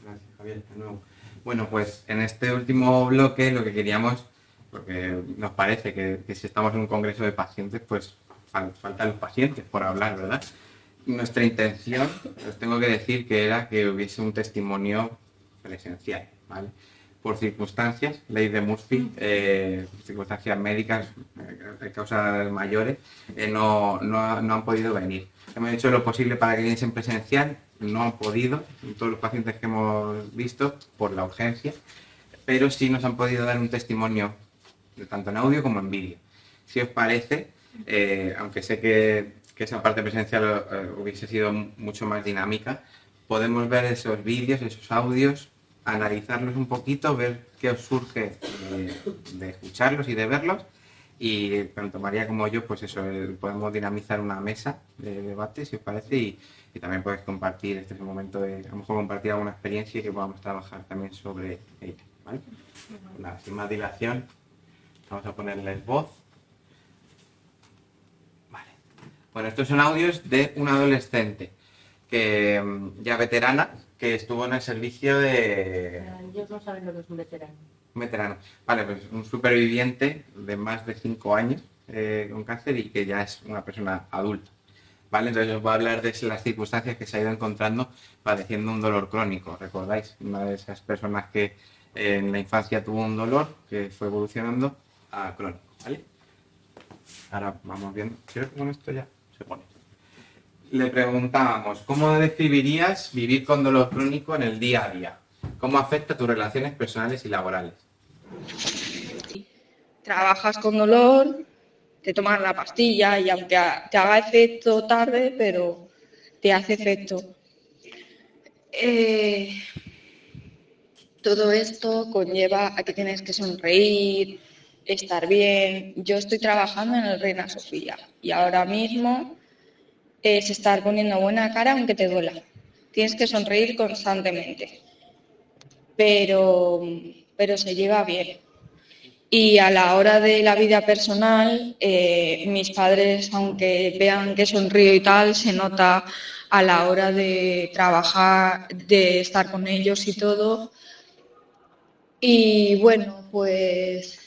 Gracias, Javier, de nuevo. Bueno, pues en este último bloque lo que queríamos, porque nos parece que si estamos en un congreso de pacientes, pues faltan los pacientes por hablar, ¿verdad? Nuestra intención, os tengo que decir que era que hubiese un testimonio presencial, ¿vale? por circunstancias, ley de Murphy, circunstancias médicas, causas mayores, no han podido venir. Hemos hecho lo posible para que viniesen presencial, no han podido, todos los pacientes que hemos visto, por la urgencia, pero sí nos han podido dar un testimonio, tanto en audio como en vídeo. Si os parece, aunque sé que esa parte presencial hubiese sido mucho más dinámica, podemos ver esos vídeos, esos audios, analizarlos un poquito, ver qué os surge de escucharlos y de verlos, y tanto María como yo, pues eso, podemos dinamizar una mesa de debate, si os parece, y también podéis compartir, este es el momento de a lo mejor compartir alguna experiencia y que podamos trabajar también sobre ella, ¿vale? Nada, sin más dilación, vamos a ponerles voz. Vale. Bueno, estos son audios de una adolescente que ya veterana, que estuvo en el servicio de... Ellos no saben lo que es un veterano. Un veterano. Vale, pues un superviviente de más de 5 años con cáncer y que ya es una persona adulta. Vale, entonces os voy a hablar de las circunstancias que se ha ido encontrando padeciendo un dolor crónico. ¿Recordáis? Una de esas personas que en la infancia tuvo un dolor que fue evolucionando a crónico, ¿vale? Ahora vamos viendo. Creo que con esto ya se pone. Le preguntábamos, ¿cómo describirías vivir con dolor crónico en el día a día? ¿Cómo afecta tus relaciones personales y laborales? Trabajas con dolor, te tomas la pastilla y aunque te haga efecto tarde, pero te hace efecto. Todo esto conlleva a que tienes que sonreír, estar bien. Yo estoy trabajando en el Reina Sofía y ahora mismo es estar poniendo buena cara aunque te duela. Tienes que sonreír constantemente, pero se lleva bien. Y a la hora de la vida personal, mis padres, aunque vean que sonrío y tal, se nota a la hora de trabajar, de estar con ellos y todo. Y bueno, pues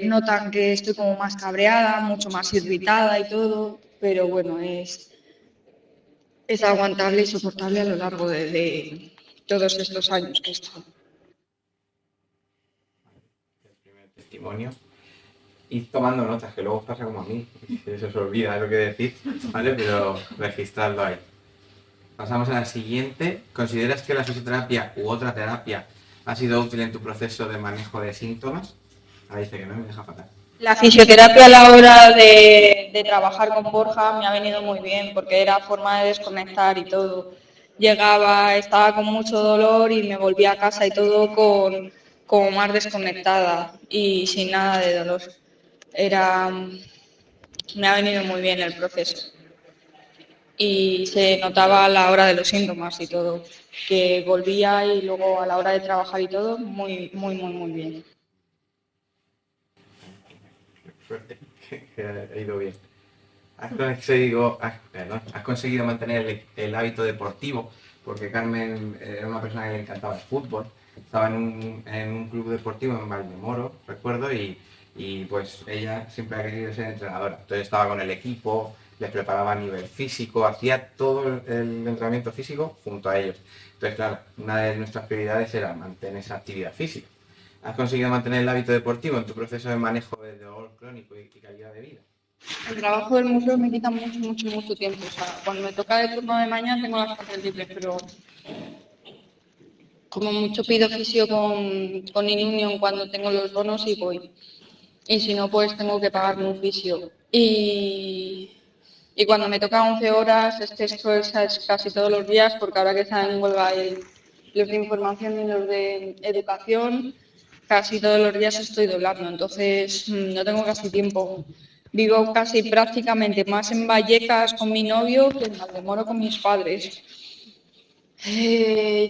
notan que estoy como más cabreada, mucho más irritada y todo, pero bueno, es aguantable y soportable a lo largo de todos estos años que he estado. El primer testimonio. Y tomando notas, que luego os pasa como a mí, que se os olvida lo que decís, ¿vale? Pero registradlo ahí. Pasamos a la siguiente. ¿Consideras que la fisioterapia u otra terapia ha sido útil en tu proceso de manejo de síntomas? Ahí dice que no, me deja fatal. La fisioterapia a la hora de trabajar con Borja me ha venido muy bien porque era forma de desconectar y todo. Llegaba, estaba con mucho dolor y me volvía a casa y todo como más desconectada y sin nada de dolor. Me ha venido muy bien el proceso. Y se notaba a la hora de los síntomas y todo, que volvía y luego a la hora de trabajar y todo, muy, muy, muy, muy bien. Suerte, que ha ido bien. Has conseguido mantener el hábito deportivo, porque Carmen era una persona que le encantaba el fútbol, estaba en un club deportivo en Valdemoro, recuerdo, y pues ella siempre ha querido ser entrenadora. Entonces estaba con el equipo, les preparaba a nivel físico, hacía todo el entrenamiento físico junto a ellos. Entonces, claro, una de nuestras prioridades era mantener esa actividad física. ¿Has conseguido mantener el hábito deportivo en tu proceso de manejo de dolor crónico y calidad de vida? El trabajo del museo me quita mucho, mucho, mucho tiempo. O sea, cuando me toca el turno de mañana tengo las tardes libres, pero como mucho pido fisio con Inunion cuando tengo los bonos y voy. Y si no, pues tengo que pagarme un fisio. Y cuando me toca 11 horas, esto es casi todos los días, porque ahora que están en huelga los de información y los de educación, casi todos los días estoy doblando, entonces no tengo casi tiempo. Vivo casi prácticamente más en Vallecas con mi novio que en Valdemoro con mis padres.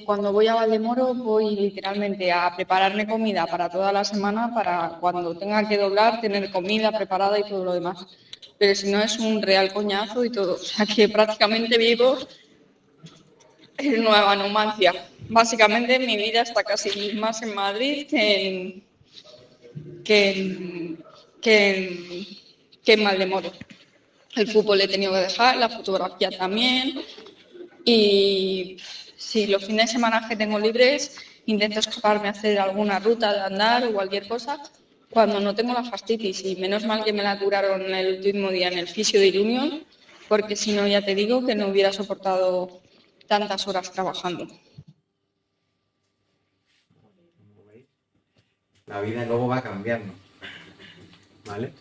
Cuando voy a Valdemoro voy literalmente a prepararme comida para toda la semana para cuando tenga que doblar tener comida preparada y todo lo demás. Pero si no es un real coñazo y todo. O sea que prácticamente vivo en Nueva Numancia. Básicamente mi vida está casi más en Madrid que en Valdemoro. El fútbol he tenido que dejar, la fotografía también. Y Sí, los fines de semana que tengo libres intento escaparme a hacer alguna ruta de andar o cualquier cosa cuando no tengo la fascitis. Y menos mal que me la curaron el último día en el fisio de Irunion, porque si no, ya te digo que no hubiera soportado tantas horas trabajando. La vida luego va cambiando, ¿vale?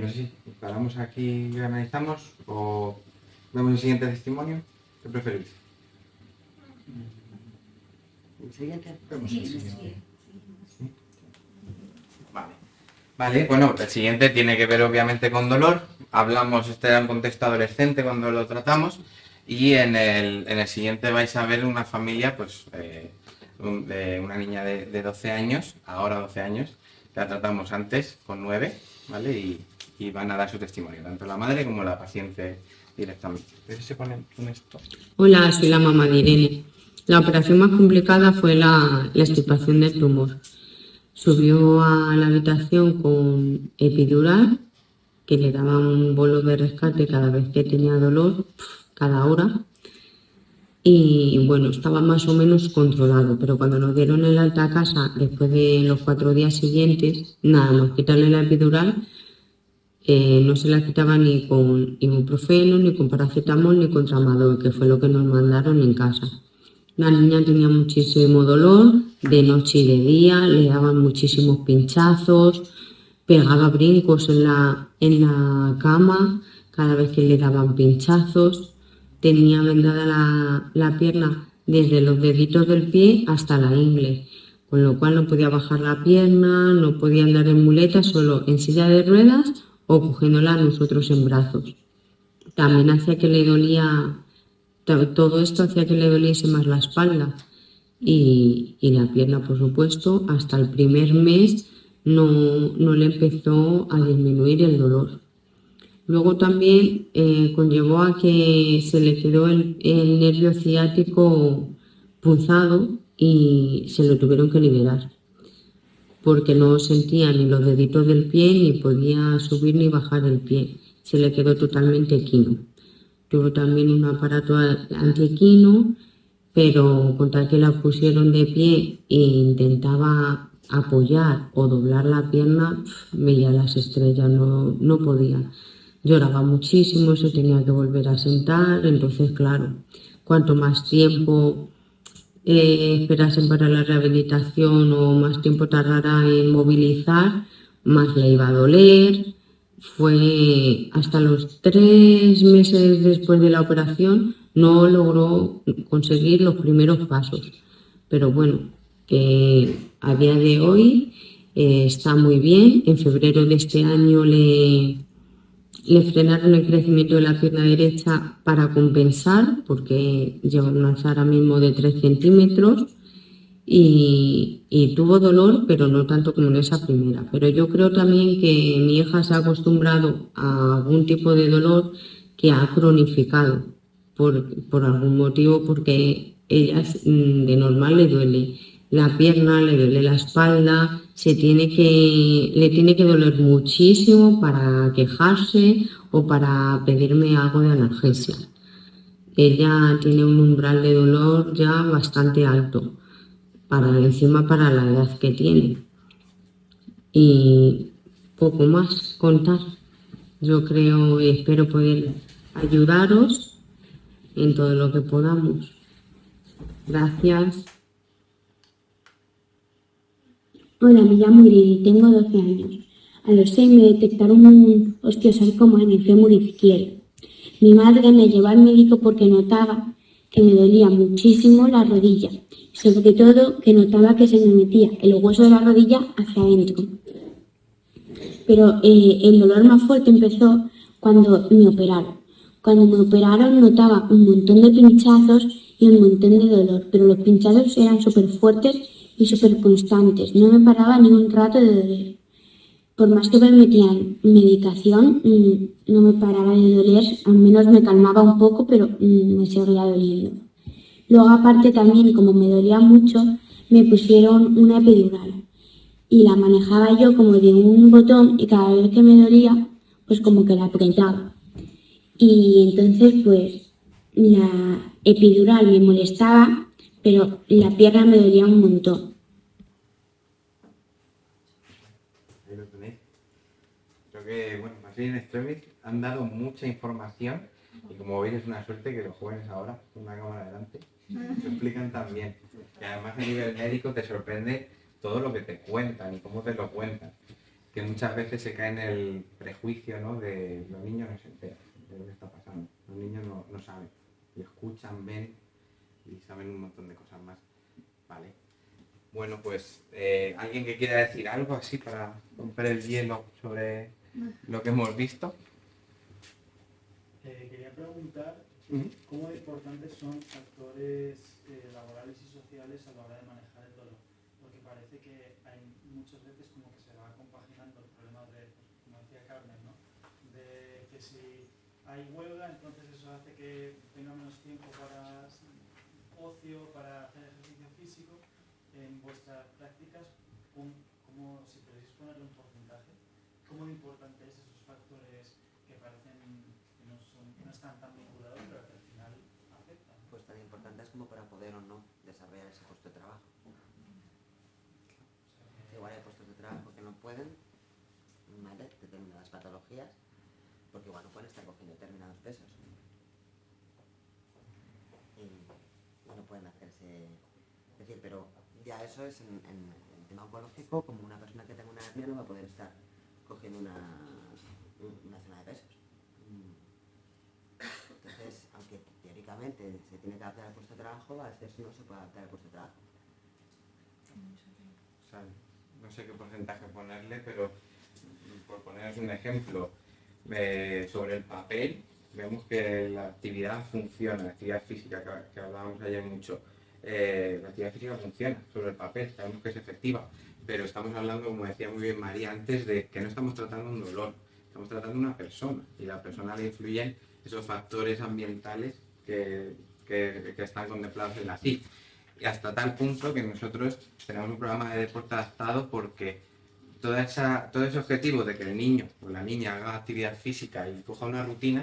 No sé si paramos aquí y analizamos o vemos el siguiente testimonio. ¿Qué preferís? ¿El siguiente? Vale, bueno, el siguiente tiene que ver obviamente con dolor. Hablamos, este era un contexto adolescente cuando lo tratamos, y en el siguiente vais a ver una familia, pues, de una niña de 12 años, ahora 12 años, la tratamos antes con 9, ¿vale? Y van a dar su testimonio, tanto la madre como la paciente directamente. Entonces se ponen con esto. Hola, soy la mamá de Irene. La operación más complicada fue la extirpación del tumor. Subió a la habitación con epidural, que le daban un bolo de rescate cada vez que tenía dolor, cada hora. Y bueno, estaba más o menos controlado, pero cuando nos dieron el alta a casa, después de los 4 días siguientes, nada más quitarle la epidural, no se la quitaba ni con ibuprofeno, ni con paracetamol, ni con tramadol, que fue lo que nos mandaron en casa. La niña tenía muchísimo dolor, de noche y de día, le daban muchísimos pinchazos, pegaba brincos en la cama cada vez que le daban pinchazos. Tenía vendada la pierna desde los deditos del pie hasta la ingle, con lo cual no podía bajar la pierna, no podía andar en muletas, solo en silla de ruedas o cogiéndola nosotros en brazos. También hacía que le dolía, todo esto hacía que le doliese más la espalda y la pierna, por supuesto. Hasta el primer mes no le empezó a disminuir el dolor. Luego también conllevó a que se le quedó el nervio ciático punzado y se lo tuvieron que liberar, porque no sentía ni los deditos del pie, ni podía subir ni bajar el pie. Se le quedó totalmente equino. Tuvo también un aparato antiequino, pero con tal que la pusieron de pie e intentaba apoyar o doblar la pierna, veía las estrellas, no podía. Lloraba muchísimo, se tenía que volver a sentar. Entonces, claro, cuanto más tiempo esperasen para la rehabilitación o más tiempo tardara en movilizar, más le iba a doler. Fue hasta los 3 meses después de la operación, no logró conseguir los primeros pasos. Pero bueno, a día de hoy está muy bien. En febrero de este año le frenaron el crecimiento de la pierna derecha para compensar, porque lleva una alza mismo de 3 centímetros y tuvo dolor, pero no tanto como en esa primera. Pero yo creo también que mi hija se ha acostumbrado a algún tipo de dolor que ha cronificado por algún motivo, porque ella de normal le duele la pierna, le duele la espalda, le tiene que doler muchísimo para quejarse o para pedirme algo de analgesia. Ella tiene un umbral de dolor ya bastante alto, encima para la edad que tiene. Y poco más contar. Yo creo y espero poder ayudaros en todo lo que podamos. Gracias. Hola, me llamo Irene, tengo 12 años. A los 6 me detectaron un osteosarcoma en el fémur izquierdo. Mi madre me llevó al médico porque notaba que me dolía muchísimo la rodilla, sobre todo que notaba que se me metía el hueso de la rodilla hacia adentro. Pero el dolor más fuerte empezó cuando me operaron. Cuando me operaron notaba un montón de pinchazos y un montón de dolor, pero los pinchazos eran súper fuertes y súper constantes, no me paraba ni un rato de doler. Por más que me metían medicación, no me paraba de doler, al menos me calmaba un poco, pero me seguía doliendo. Luego aparte también, como me dolía mucho, me pusieron una epidural y la manejaba yo como de un botón y cada vez que me dolía, pues como que la apretaba. Y entonces pues la epidural me molestaba, pero la pierna me dolía un montón. Ahí lo tenéis. Creo que, bueno, Masí y Extremis han dado mucha información y como veis es una suerte que los jóvenes ahora, con una cámara delante, se explican tan bien. Y además a nivel médico te sorprende todo lo que te cuentan y cómo te lo cuentan. Que muchas veces se cae en el prejuicio, ¿no? De los niños no se enteran de lo que está pasando. Los niños no saben. Y escuchan, ven y saben un montón de cosas más. Vale. Bueno, pues alguien que quiera decir algo así para romper el hielo sobre lo que hemos visto. Quería preguntar cómo de importantes son factores laborales y sociales a la hora de manejar el dolor, porque parece que hay muchas veces como que se va compaginando el problema de, pues, como decía Carmen, ¿no? De que si hay huelga, entonces eso hace que tenga menos tiempo para ocio, para hacer ejercicio físico. En vuestras prácticas, ¿cómo, si podéis ponerle un porcentaje, cómo de importantes esos factores que parecen que no están tan vinculados, pero que al final afectan? Pues tan importantes como para poder o no desarrollar ese puesto de trabajo. Igual hay puestos de trabajo que no pueden, ¿vale? Determinadas patologías, porque igual no pueden estar cogiendo determinados pesos. Y no pueden hacerse... Es decir, pero ya eso es en el tema oncológico, como una persona que tenga una hernia no va a poder estar cogiendo una zona de pesos. Entonces, aunque teóricamente se tiene que adaptar al puesto de trabajo, a veces no se puede adaptar al puesto de trabajo. O sea, no sé qué porcentaje ponerle, pero por poneros un ejemplo, sobre el papel, vemos que la actividad funciona, la actividad física que hablábamos ayer mucho. La actividad física funciona sobre el papel, sabemos que es efectiva, pero estamos hablando, como decía muy bien María antes, de que no estamos tratando un dolor, estamos tratando una persona y la persona le influyen esos factores ambientales que están contemplados en la CIF. Y hasta tal punto que nosotros tenemos un programa de deporte adaptado porque todo ese objetivo de que el niño o la niña haga actividad física y coja una rutina,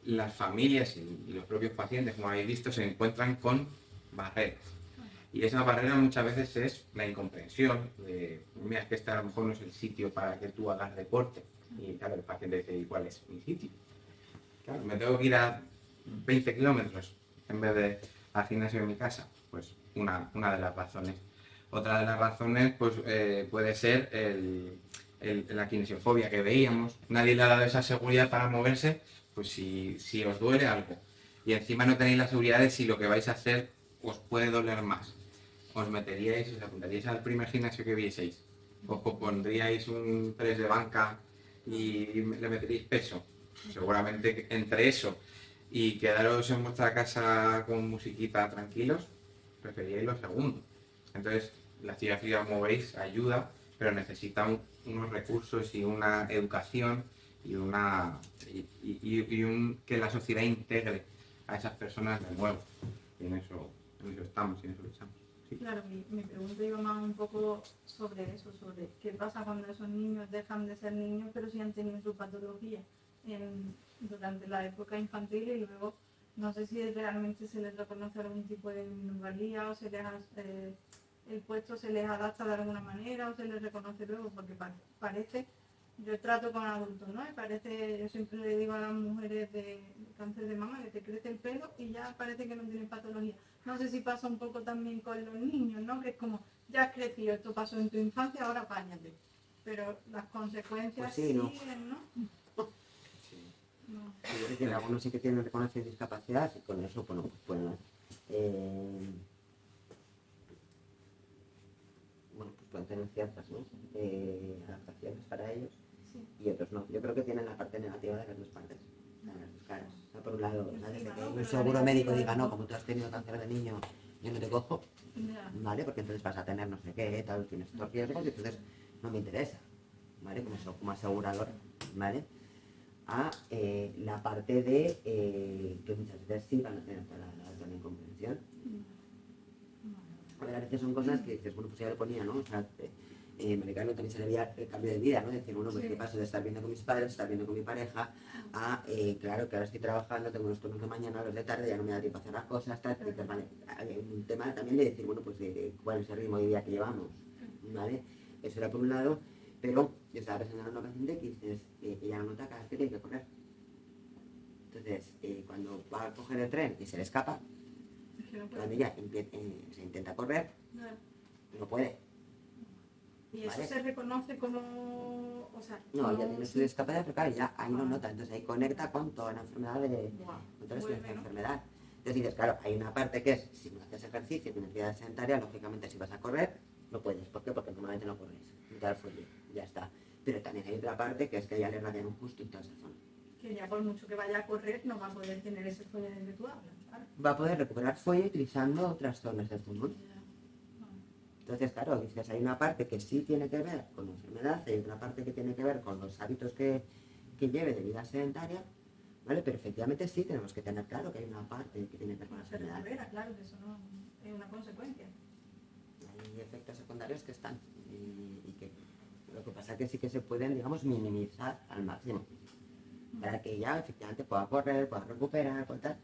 las familias y los propios pacientes, como habéis visto, se encuentran con barreras. Y esa barrera muchas veces es la incomprensión de, mira, es que este a lo mejor no es el sitio para que tú hagas deporte. Y claro, el paciente dice, ¿y cuál es mi sitio? Claro, me tengo que ir a 20 kilómetros en vez de al gimnasio de mi casa. Pues una de las razones. Otra de las razones pues, puede ser la kinesiofobia que veíamos. Nadie le ha dado esa seguridad para moverse, pues si os duele algo. Y encima no tenéis la seguridad de si lo que vais a hacer os puede doler más. Os apuntaríais al primer gimnasio que vieseis. Os pondríais un press de banca y le meteríais peso. Seguramente entre eso y quedaros en vuestra casa con musiquita tranquilos, preferiríais lo segundo. Entonces, la actividad física, como veis, ayuda, pero necesita unos recursos y una educación y que la sociedad integre a esas personas de nuevo. Y en eso estamos y en eso luchamos. ¿Sí? Claro, mi pregunta iba más un poco sobre eso, sobre qué pasa cuando esos niños dejan de ser niños, pero sí han tenido su patología durante la época infantil y luego no sé si realmente se les reconoce algún tipo de minusvalía o el puesto se les adapta de alguna manera o se les reconoce luego, porque parece, yo trato con adultos, ¿no? Y parece, yo siempre le digo a las mujeres de cáncer de mama que te crece el pelo y ya parece que no tienen patología. No sé si pasa un poco también con los niños, ¿no? Que es como, ya has crecido, esto pasó en tu infancia, ahora apáñate. Pero las consecuencias Pues sí, ¿no? siguen, ¿no? No. Es decir, algunos sí que tienen reconocido discapacidad y con eso, bueno, pues pueden tener ciertas, ¿no? Adaptaciones para ellos y otros no. Yo creo que tienen la parte negativa de las dos partes, de las dos caras. O sea, por un lado, ¿sabes? De que un seguro médico diga, no, como tú has tenido cáncer de niño, yo no te cojo, ¿vale? Porque entonces vas a tener no sé qué, tal, tienes estos riesgos y entonces no me interesa, ¿vale? Como asegurador, ¿vale? A la parte de que muchas veces sí van a tener la incomprensión. A ver, a veces son cosas que dices, bueno, pues ya le ponía, ¿no? O sea, Maricano también se le veía el cambio de vida, ¿no? Decir, bueno, pues Sí. qué paso de estar viendo con mis padres, estar viendo con mi pareja, a, claro, que ahora estoy trabajando, tengo unos turnos de mañana, los de tarde, ya no me da tiempo a hacer las cosas, tal, vale. Hay un tema también de decir, bueno, pues de cuál es el ritmo de vida que llevamos, ¿vale? Eso era por un lado, pero yo estaba pensando en una paciente que dices, ella no nota cada vez que tiene que correr. Entonces, cuando va a coger el tren y se le escapa, Es que no puede. cuando ella se intenta correr, no puede. Y eso Vale. se reconoce como, o sea, No, como ella tiene su discapacidad, pero claro, ya ahí no nota, entonces ahí conecta con toda la enfermedad Guau, con toda vuelve, esta ¿no? enfermedad. Entonces dices, claro, hay una parte que es, si no haces ejercicio, tienes vida sedentaria, lógicamente si vas a correr, no puedes. ¿Por qué? Porque normalmente no corres. No te da el fuelle, ya está. Pero también hay otra parte que es que ya le radian un justo en toda esa zona. Que ya por mucho que vaya a correr no va a poder tener ese fuelle del que tú hablas, claro. Va a poder recuperar fuelle utilizando otras zonas del pulmón. Entonces, claro, dices, hay una parte que sí tiene que ver con la enfermedad, hay otra parte que tiene que ver con los hábitos que lleve de vida sedentaria, ¿vale? Pero efectivamente sí tenemos que tener claro que hay una parte que tiene que ver con la Se enfermedad. recupera, claro, que eso no es una consecuencia. Hay efectos secundarios que están y que lo que pasa es que sí que se pueden, digamos, minimizar al máximo para que ella efectivamente pueda correr, pueda recuperar, pueda tal,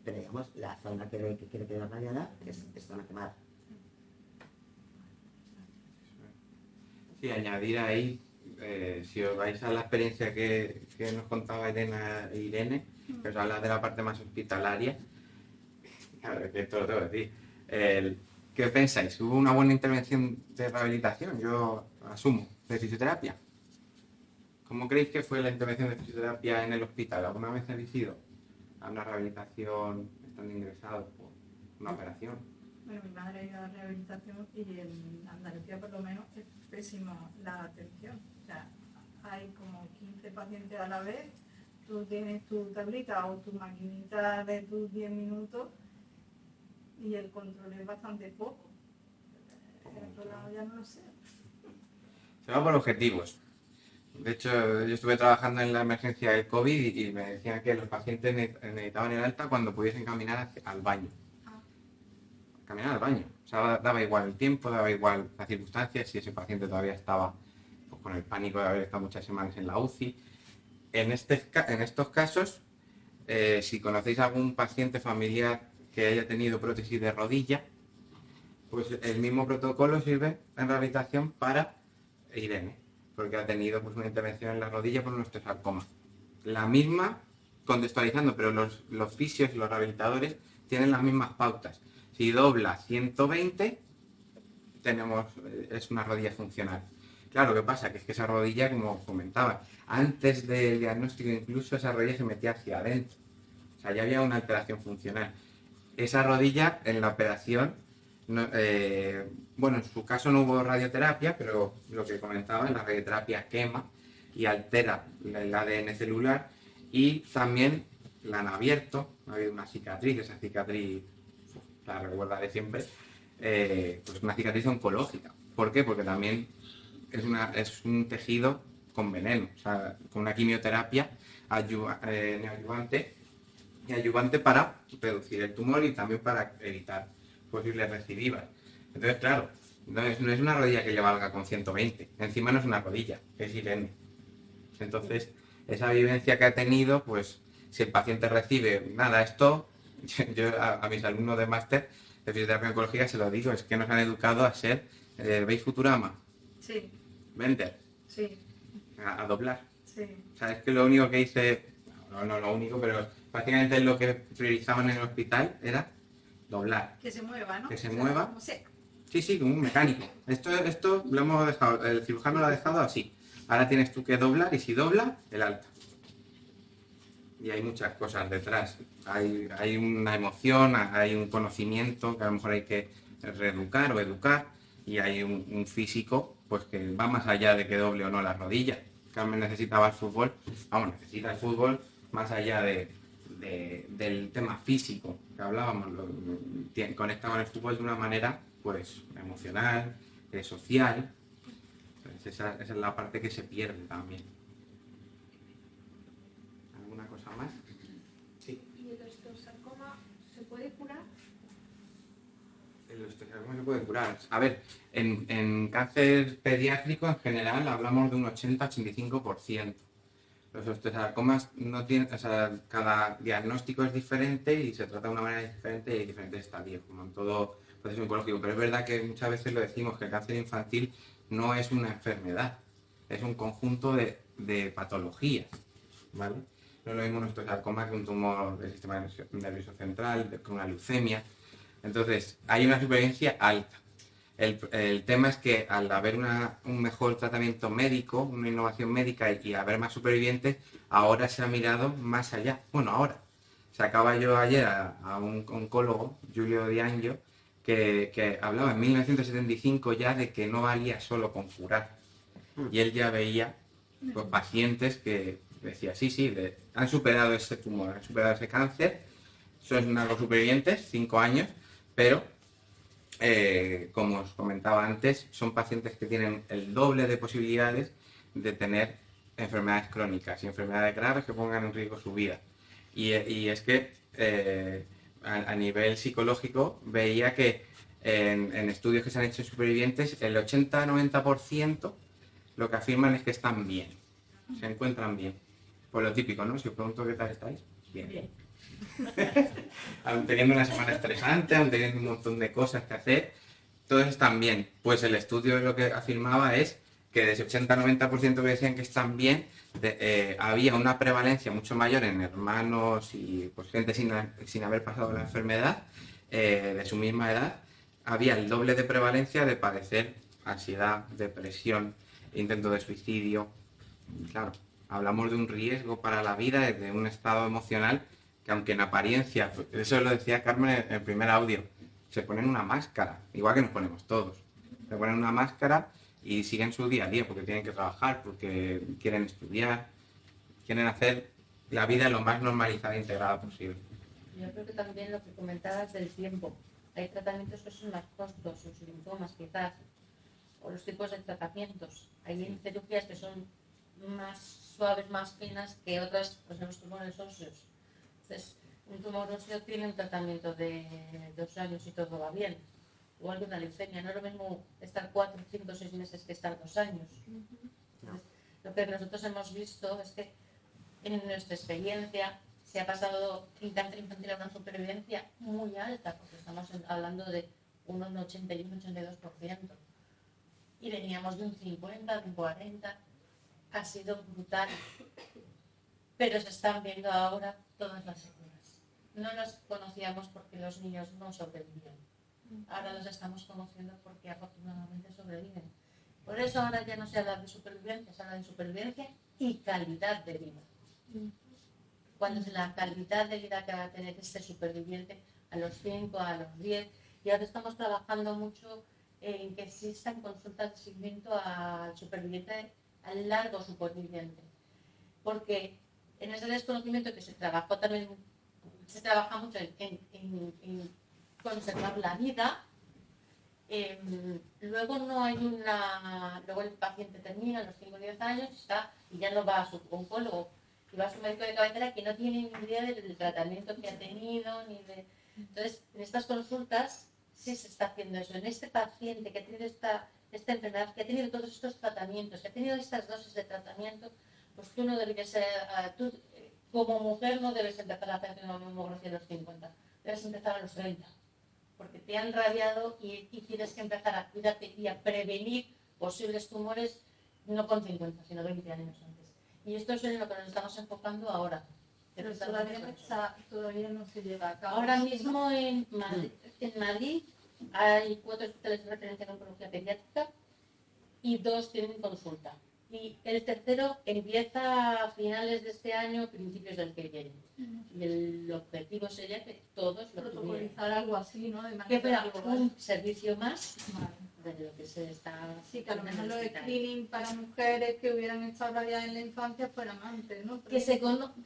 pero digamos, la zona que quiere quedar radiada es zona quemada. Sí, añadir ahí, si os vais a la experiencia que nos contaba Irene, que os habla de la parte más hospitalaria, claro, que esto lo tengo que decir. ¿Qué pensáis? ¿Hubo una buena intervención de rehabilitación? Yo asumo, de fisioterapia. ¿Cómo creéis que fue la intervención de fisioterapia en el hospital? ¿Alguna vez habéis ido a una rehabilitación estando ingresados por una operación? Bueno, mi madre ha ido a la rehabilitación y en Andalucía por lo menos es pésima la atención. O sea, hay como 15 pacientes a la vez, tú tienes tu tablita o tu maquinita de tus 10 minutos y el control es bastante poco. En otro lado ya no lo sé. Se va por objetivos. De hecho, yo estuve trabajando en la emergencia del COVID y me decían que los pacientes necesitaban el alta cuando pudiesen caminar al baño. Caminar al baño. O sea, daba igual el tiempo, daba igual las circunstancias, si ese paciente todavía estaba pues, con el pánico de haber estado muchas semanas en la UCI. En estos casos, si conocéis algún paciente familiar que haya tenido prótesis de rodilla, pues el mismo protocolo sirve en rehabilitación para Irene, porque ha tenido pues, una intervención en la rodilla por un osteosarcoma. La misma, contextualizando, pero los fisios y los rehabilitadores tienen las mismas pautas. Si dobla 120, es una rodilla funcional. Claro, ¿qué pasa? Que es que esa rodilla, como comentaba, antes del diagnóstico incluso esa rodilla se metía hacia adentro. O sea, ya había una alteración funcional. Esa rodilla en la operación, bueno, en su caso no hubo radioterapia, pero lo que comentaba, la radioterapia quema y altera el ADN celular y también la han abierto, ha habido una cicatriz, esa cicatriz la recordaré siempre, pues una cicatriz oncológica. ¿Por qué? Porque también es un tejido con veneno, o sea, con una quimioterapia neoadyuvante y adyuvante para reducir el tumor y también para evitar posibles recidivas. Entonces, claro, no es una rodilla que le valga con 120, encima no es una rodilla, es Irene. Entonces, esa vivencia que ha tenido, pues si el paciente recibe nada, esto, yo a mis alumnos de máster de fisioterapia oncológica se lo digo, es que nos han educado a ser, ¿veis Futurama? Sí, Vender, sí, a doblar. sí. O sea, es que lo único que hice, no lo único, pero prácticamente lo que priorizaban en el hospital era doblar. Que se mueva, ¿no? Que se O sea, mueva. como sea. Sí, como un mecánico. Esto lo hemos dejado, el cirujano lo ha dejado así. Ahora tienes tú que doblar y si dobla, el alta. Y hay muchas cosas detrás. Hay una emoción, hay un conocimiento que a lo mejor hay que reeducar o educar y hay un físico pues que va más allá de que doble o no la rodilla. Carmen necesitaba el fútbol, necesita el fútbol más allá del tema físico que hablábamos, conecta con el fútbol de una manera pues emocional, social. Pues esa es la parte que se pierde también. ¿Alguna cosa más? Sí. ¿Y el osteosarcoma se puede curar? El el osteosarcoma se puede curar. A ver, en cáncer pediátrico en general hablamos de un 80-85%. Los osteosarcomas no tienen, o sea, cada diagnóstico es diferente y se trata de una manera diferente y hay diferentes estadios, como en todo proceso oncológico. Pero es verdad que muchas veces lo decimos, que el cáncer infantil no es una enfermedad, es un conjunto de patologías, ¿vale? No es lo mismo un osteosarcoma que un tumor del sistema nervioso central, que una leucemia. Entonces, hay una supervivencia alta. El tema es que al haber un mejor tratamiento médico, una innovación médica y haber más supervivientes, ahora se ha mirado más allá. Bueno, ahora. Sacaba yo ayer a un oncólogo, Giulio Diangio, que hablaba en 1975 ya de que no valía solo con curar. Y él ya veía pues, pacientes que decía, sí, han superado ese tumor, han superado ese cáncer, son unos supervivientes, 5 años, pero como os comentaba antes, son pacientes que tienen el doble de posibilidades de tener enfermedades crónicas y enfermedades graves que pongan en riesgo su vida. Y es que a nivel psicológico veía que en estudios que se han hecho en supervivientes, el 80-90% lo que afirman es que están bien, se encuentran bien. Pues lo típico, ¿no? Si os pregunto qué tal estáis, bien. Aún teniendo una semana estresante, aún teniendo un montón de cosas que hacer, todos están bien. Pues el estudio lo que afirmaba es que de ese 80-90% que decían que están bien, había una prevalencia mucho mayor en hermanos y pues, gente sin haber pasado la enfermedad, de su misma edad, había el doble de prevalencia de padecer ansiedad, depresión, intento de suicidio. Claro, hablamos de un riesgo para la vida, de un estado emocional que aunque en apariencia, eso lo decía Carmen en el primer audio, se ponen una máscara, igual que nos ponemos todos. Se ponen una máscara y siguen su día a día porque tienen que trabajar, porque quieren estudiar, quieren hacer la vida lo más normalizada e integrada posible. Yo creo que también lo que comentabas del tiempo. Hay tratamientos que son más costosos, linfomas quizás, o los tipos de tratamientos. Hay cirugías que son más suaves, más finas que otras, pues en los tumores óseos. Entonces, un tumor óseo tiene un tratamiento de 2 años y todo va bien. Igual que una leucemia, no es lo mismo estar 4, 5, 6 meses que estar 2 años. Entonces, lo que nosotros hemos visto es que en nuestra experiencia se ha pasado en cáncer infantil a una supervivencia muy alta, porque estamos hablando de un 81-82%. Y veníamos de un 50, de un 40, ha sido brutal. Pero se están viendo ahora todas las secuelas. No las conocíamos porque los niños no sobrevivían. Ahora los estamos conociendo porque afortunadamente sobreviven. Por eso ahora ya no se habla de supervivencia, se habla de supervivencia y calidad de vida. ¿Cuál es la calidad de vida que va a tener este superviviente a los 5, a los 10? Y ahora estamos trabajando mucho en que existan consultas de seguimiento al superviviente, al largo superviviente. Porque en ese desconocimiento que se trabajó también, se trabaja mucho en conservar la vida, luego no hay luego el paciente termina a los 5 o 10 años y ya no va a su oncólogo, y va a su médico de cabecera que no tiene ni idea del tratamiento que ha tenido, Entonces, en estas consultas sí se está haciendo eso. En este paciente que ha tenido esta enfermedad, que ha tenido todos estos tratamientos, que ha tenido estas dosis de tratamiento, pues tú no debes ser, tú como mujer no debes empezar a hacer una mamografía a los 50, debes empezar a los 30, porque te han radiado y tienes que empezar a cuidarte y a prevenir posibles tumores no con 50, sino 20 años antes. Y esto es en lo que nos estamos enfocando ahora. Pero todavía no se lleva a cabo. Ahora mismo en Madrid hay 4 hospitales de referencia en oncología pediátrica y 2 tienen consulta. Y el tercero empieza a finales de este año, principios del que viene. Y el objetivo sería que todos lo protocolizar algo así, ¿no? De que fuera un servicio más de lo que se está... Sí, que a lo mejor los screening para mujeres que hubieran estado radiadas en la infancia fueran antes, ¿no? Que se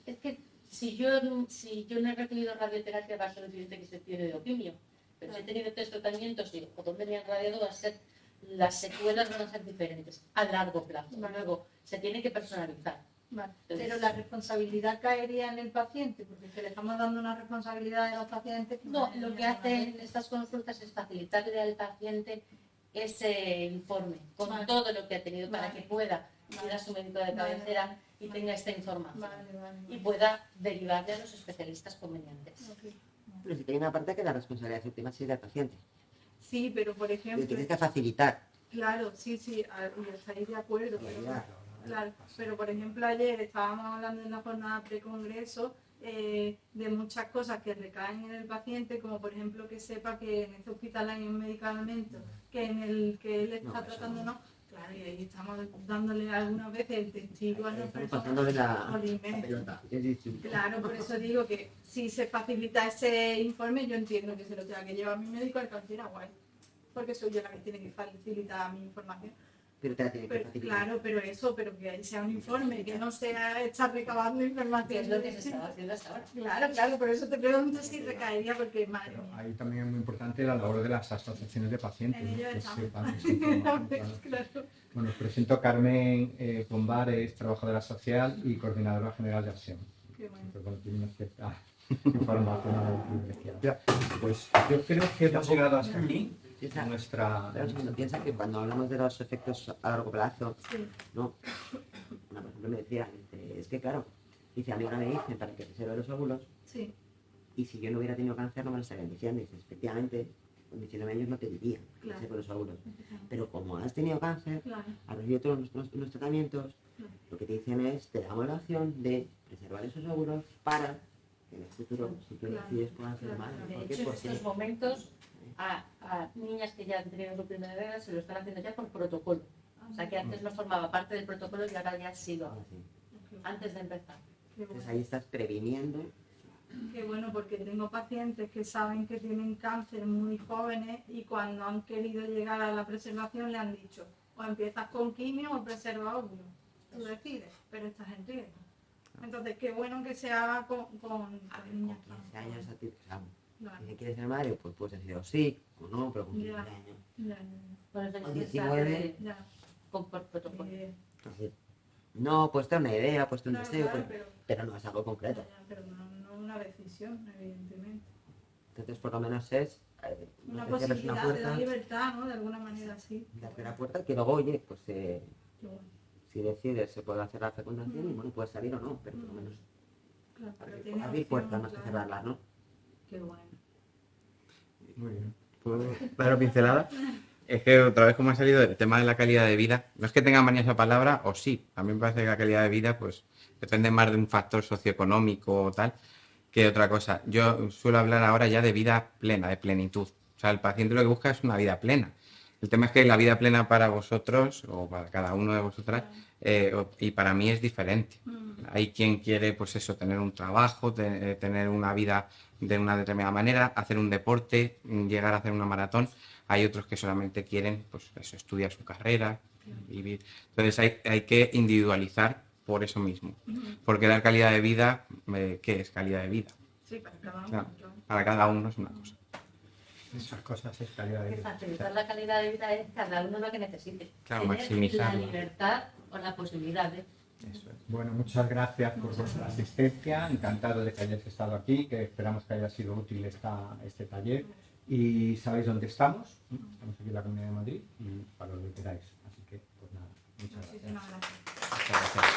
es que si yo no he recibido radioterapia va a ser evidente que se tiene de oquimio. Pero si he tenido 3 tratamientos y o donde me han radiado va a ser... Las secuelas van a ser diferentes a largo plazo. Luego, se tiene que personalizar. Vale. Pero la responsabilidad caería en el paciente, porque es que le estamos dando una responsabilidad a los pacientes. No, lo que hacen estas consultas es facilitarle al paciente ese informe con Vale. todo lo que ha tenido para Vale. que pueda ir Vale. a su médico de cabecera y tenga esta información Vale. y pueda derivarle a los especialistas convenientes. Ok. Pero si hay una parte que la responsabilidad última sí es del paciente. Sí, pero por Le ejemplo, tienes que facilitar. claro, sí, y estáis de acuerdo, pero por ejemplo ayer estábamos hablando en la jornada pre-congreso de muchas cosas que recaen en el paciente, como por ejemplo que sepa que en este hospital hay un medicamento que en el que él está tratando no. Claro, y ahí estamos dándole algunas veces el testigo a las Estamos personas. pasando de la Jolín, pelota. Es distinto. Claro, por eso digo que si se facilita ese informe, yo entiendo que se lo tenga que llevar mi médico al cabecera, guay, porque soy yo la que tiene que facilitar mi información. Pero te la tiene que Pero, facilitar. claro, pero que sea un informe, que no sea estar recabando información. Que es lo que se estaba haciendo hasta ahora. Claro, por eso te pregunto si recaería, porque madre Pero mía. ahí también es muy importante la labor de las asociaciones de pacientes, En ¿no? ello Que estamos. sepan esa información, claro. Claro. Bueno, os presento a Carmen Pombar, es trabajadora social y coordinadora general de Acción. Qué bueno. Pues bueno, tiene una cierta información privilegiada. Pues yo creo que hemos llegado hasta aquí. Piensa, Nuestra... pero un segundo, piensa que cuando hablamos de los efectos a largo plazo, Sí, ¿no? Una persona me decía, dice, es que claro, dice, a mí ahora me dicen para que reserve los óvulos, sí, y si yo no hubiera tenido cáncer no me lo estarían diciendo. Dice, efectivamente, con 19 años no te diría que Claro. reserve los óvulos. Pero como has tenido cáncer, claro, has recibido todos los tratamientos, Claro. lo que te dicen es, te damos la opción de reservar esos óvulos para que en el futuro, si tú Claro. decides, puedan ser Claro. madre. De ¿Por hecho, qué? en Porque estos momentos a niñas que ya han tenido su primera regla se lo están haciendo ya por protocolo. O sea que antes no formaba parte del protocolo y ahora ya ha sido así. antes de empezar. qué Entonces bueno. ahí estás previniendo. Qué bueno, porque tengo pacientes que saben que tienen cáncer muy jóvenes y cuando han querido llegar a la preservación le han dicho, o empiezas con quimio o preserva óvulo. Tú decides, pero estás en riesgo. Entonces, qué bueno que se haga con niñas Con tan 15 años a ti, o sea, Claro. si quieres ser madre, pues puedes decir o sí o no, pero con 15 Ya. años. Ya, Por eso Con ya se 19. hace ya, por protocolo. Así. No, puedes tener una idea, puedes tener un Claro, deseo, claro, pero no es algo concreto. pero no una decisión, evidentemente. Entonces, por lo menos es Una que cierres una posibilidad de dar puerta, libertad, ¿no? De alguna manera así. darte la puerta, que luego, oye, pues Qué bueno. si decides, se puede hacer la fecundación y bueno, puede salir o no, pero por lo menos Claro, pero abrir, tiene abrir opción, puertas más que claro. cerrarlas, ¿no? Qué bueno. Muy bien. ¿Puedo dar una pincelada? Es que otra vez como ha salido el tema de la calidad de vida, no es que tenga manía esa palabra, o sí, a mí me parece que la calidad de vida pues depende más de un factor socioeconómico o tal que de otra cosa. Yo suelo hablar ahora ya de vida plena, de plenitud. O sea, el paciente lo que busca es una vida plena. El tema es que la vida plena para vosotros o para cada uno de vosotras y para mí es diferente. Hay quien quiere, pues eso, tener un trabajo, tener una vida de una determinada manera, hacer un deporte, llegar a hacer una maratón. Hay otros que solamente quieren, pues eso, estudiar su carrera, vivir. Entonces hay que individualizar por eso mismo. Porque dar calidad de vida, ¿qué es calidad de vida? Sí, para cada uno. O sea, claro. para cada uno es una cosa. Esas cosas es calidad de Que vida. facilitar la calidad de vida es cada uno lo que necesite. Claro, Tener maximizarlo. la libertad o la posibilidad de. Eso es. Bueno, muchas gracias por vuestra asistencia. Encantado de que hayáis estado aquí, que esperamos que haya sido útil este taller. Y sabéis dónde estamos. Estamos aquí en la Comunidad de Madrid y para lo que queráis. Así que, pues nada, muchas gracias. Muchísimas gracias. Muchas gracias.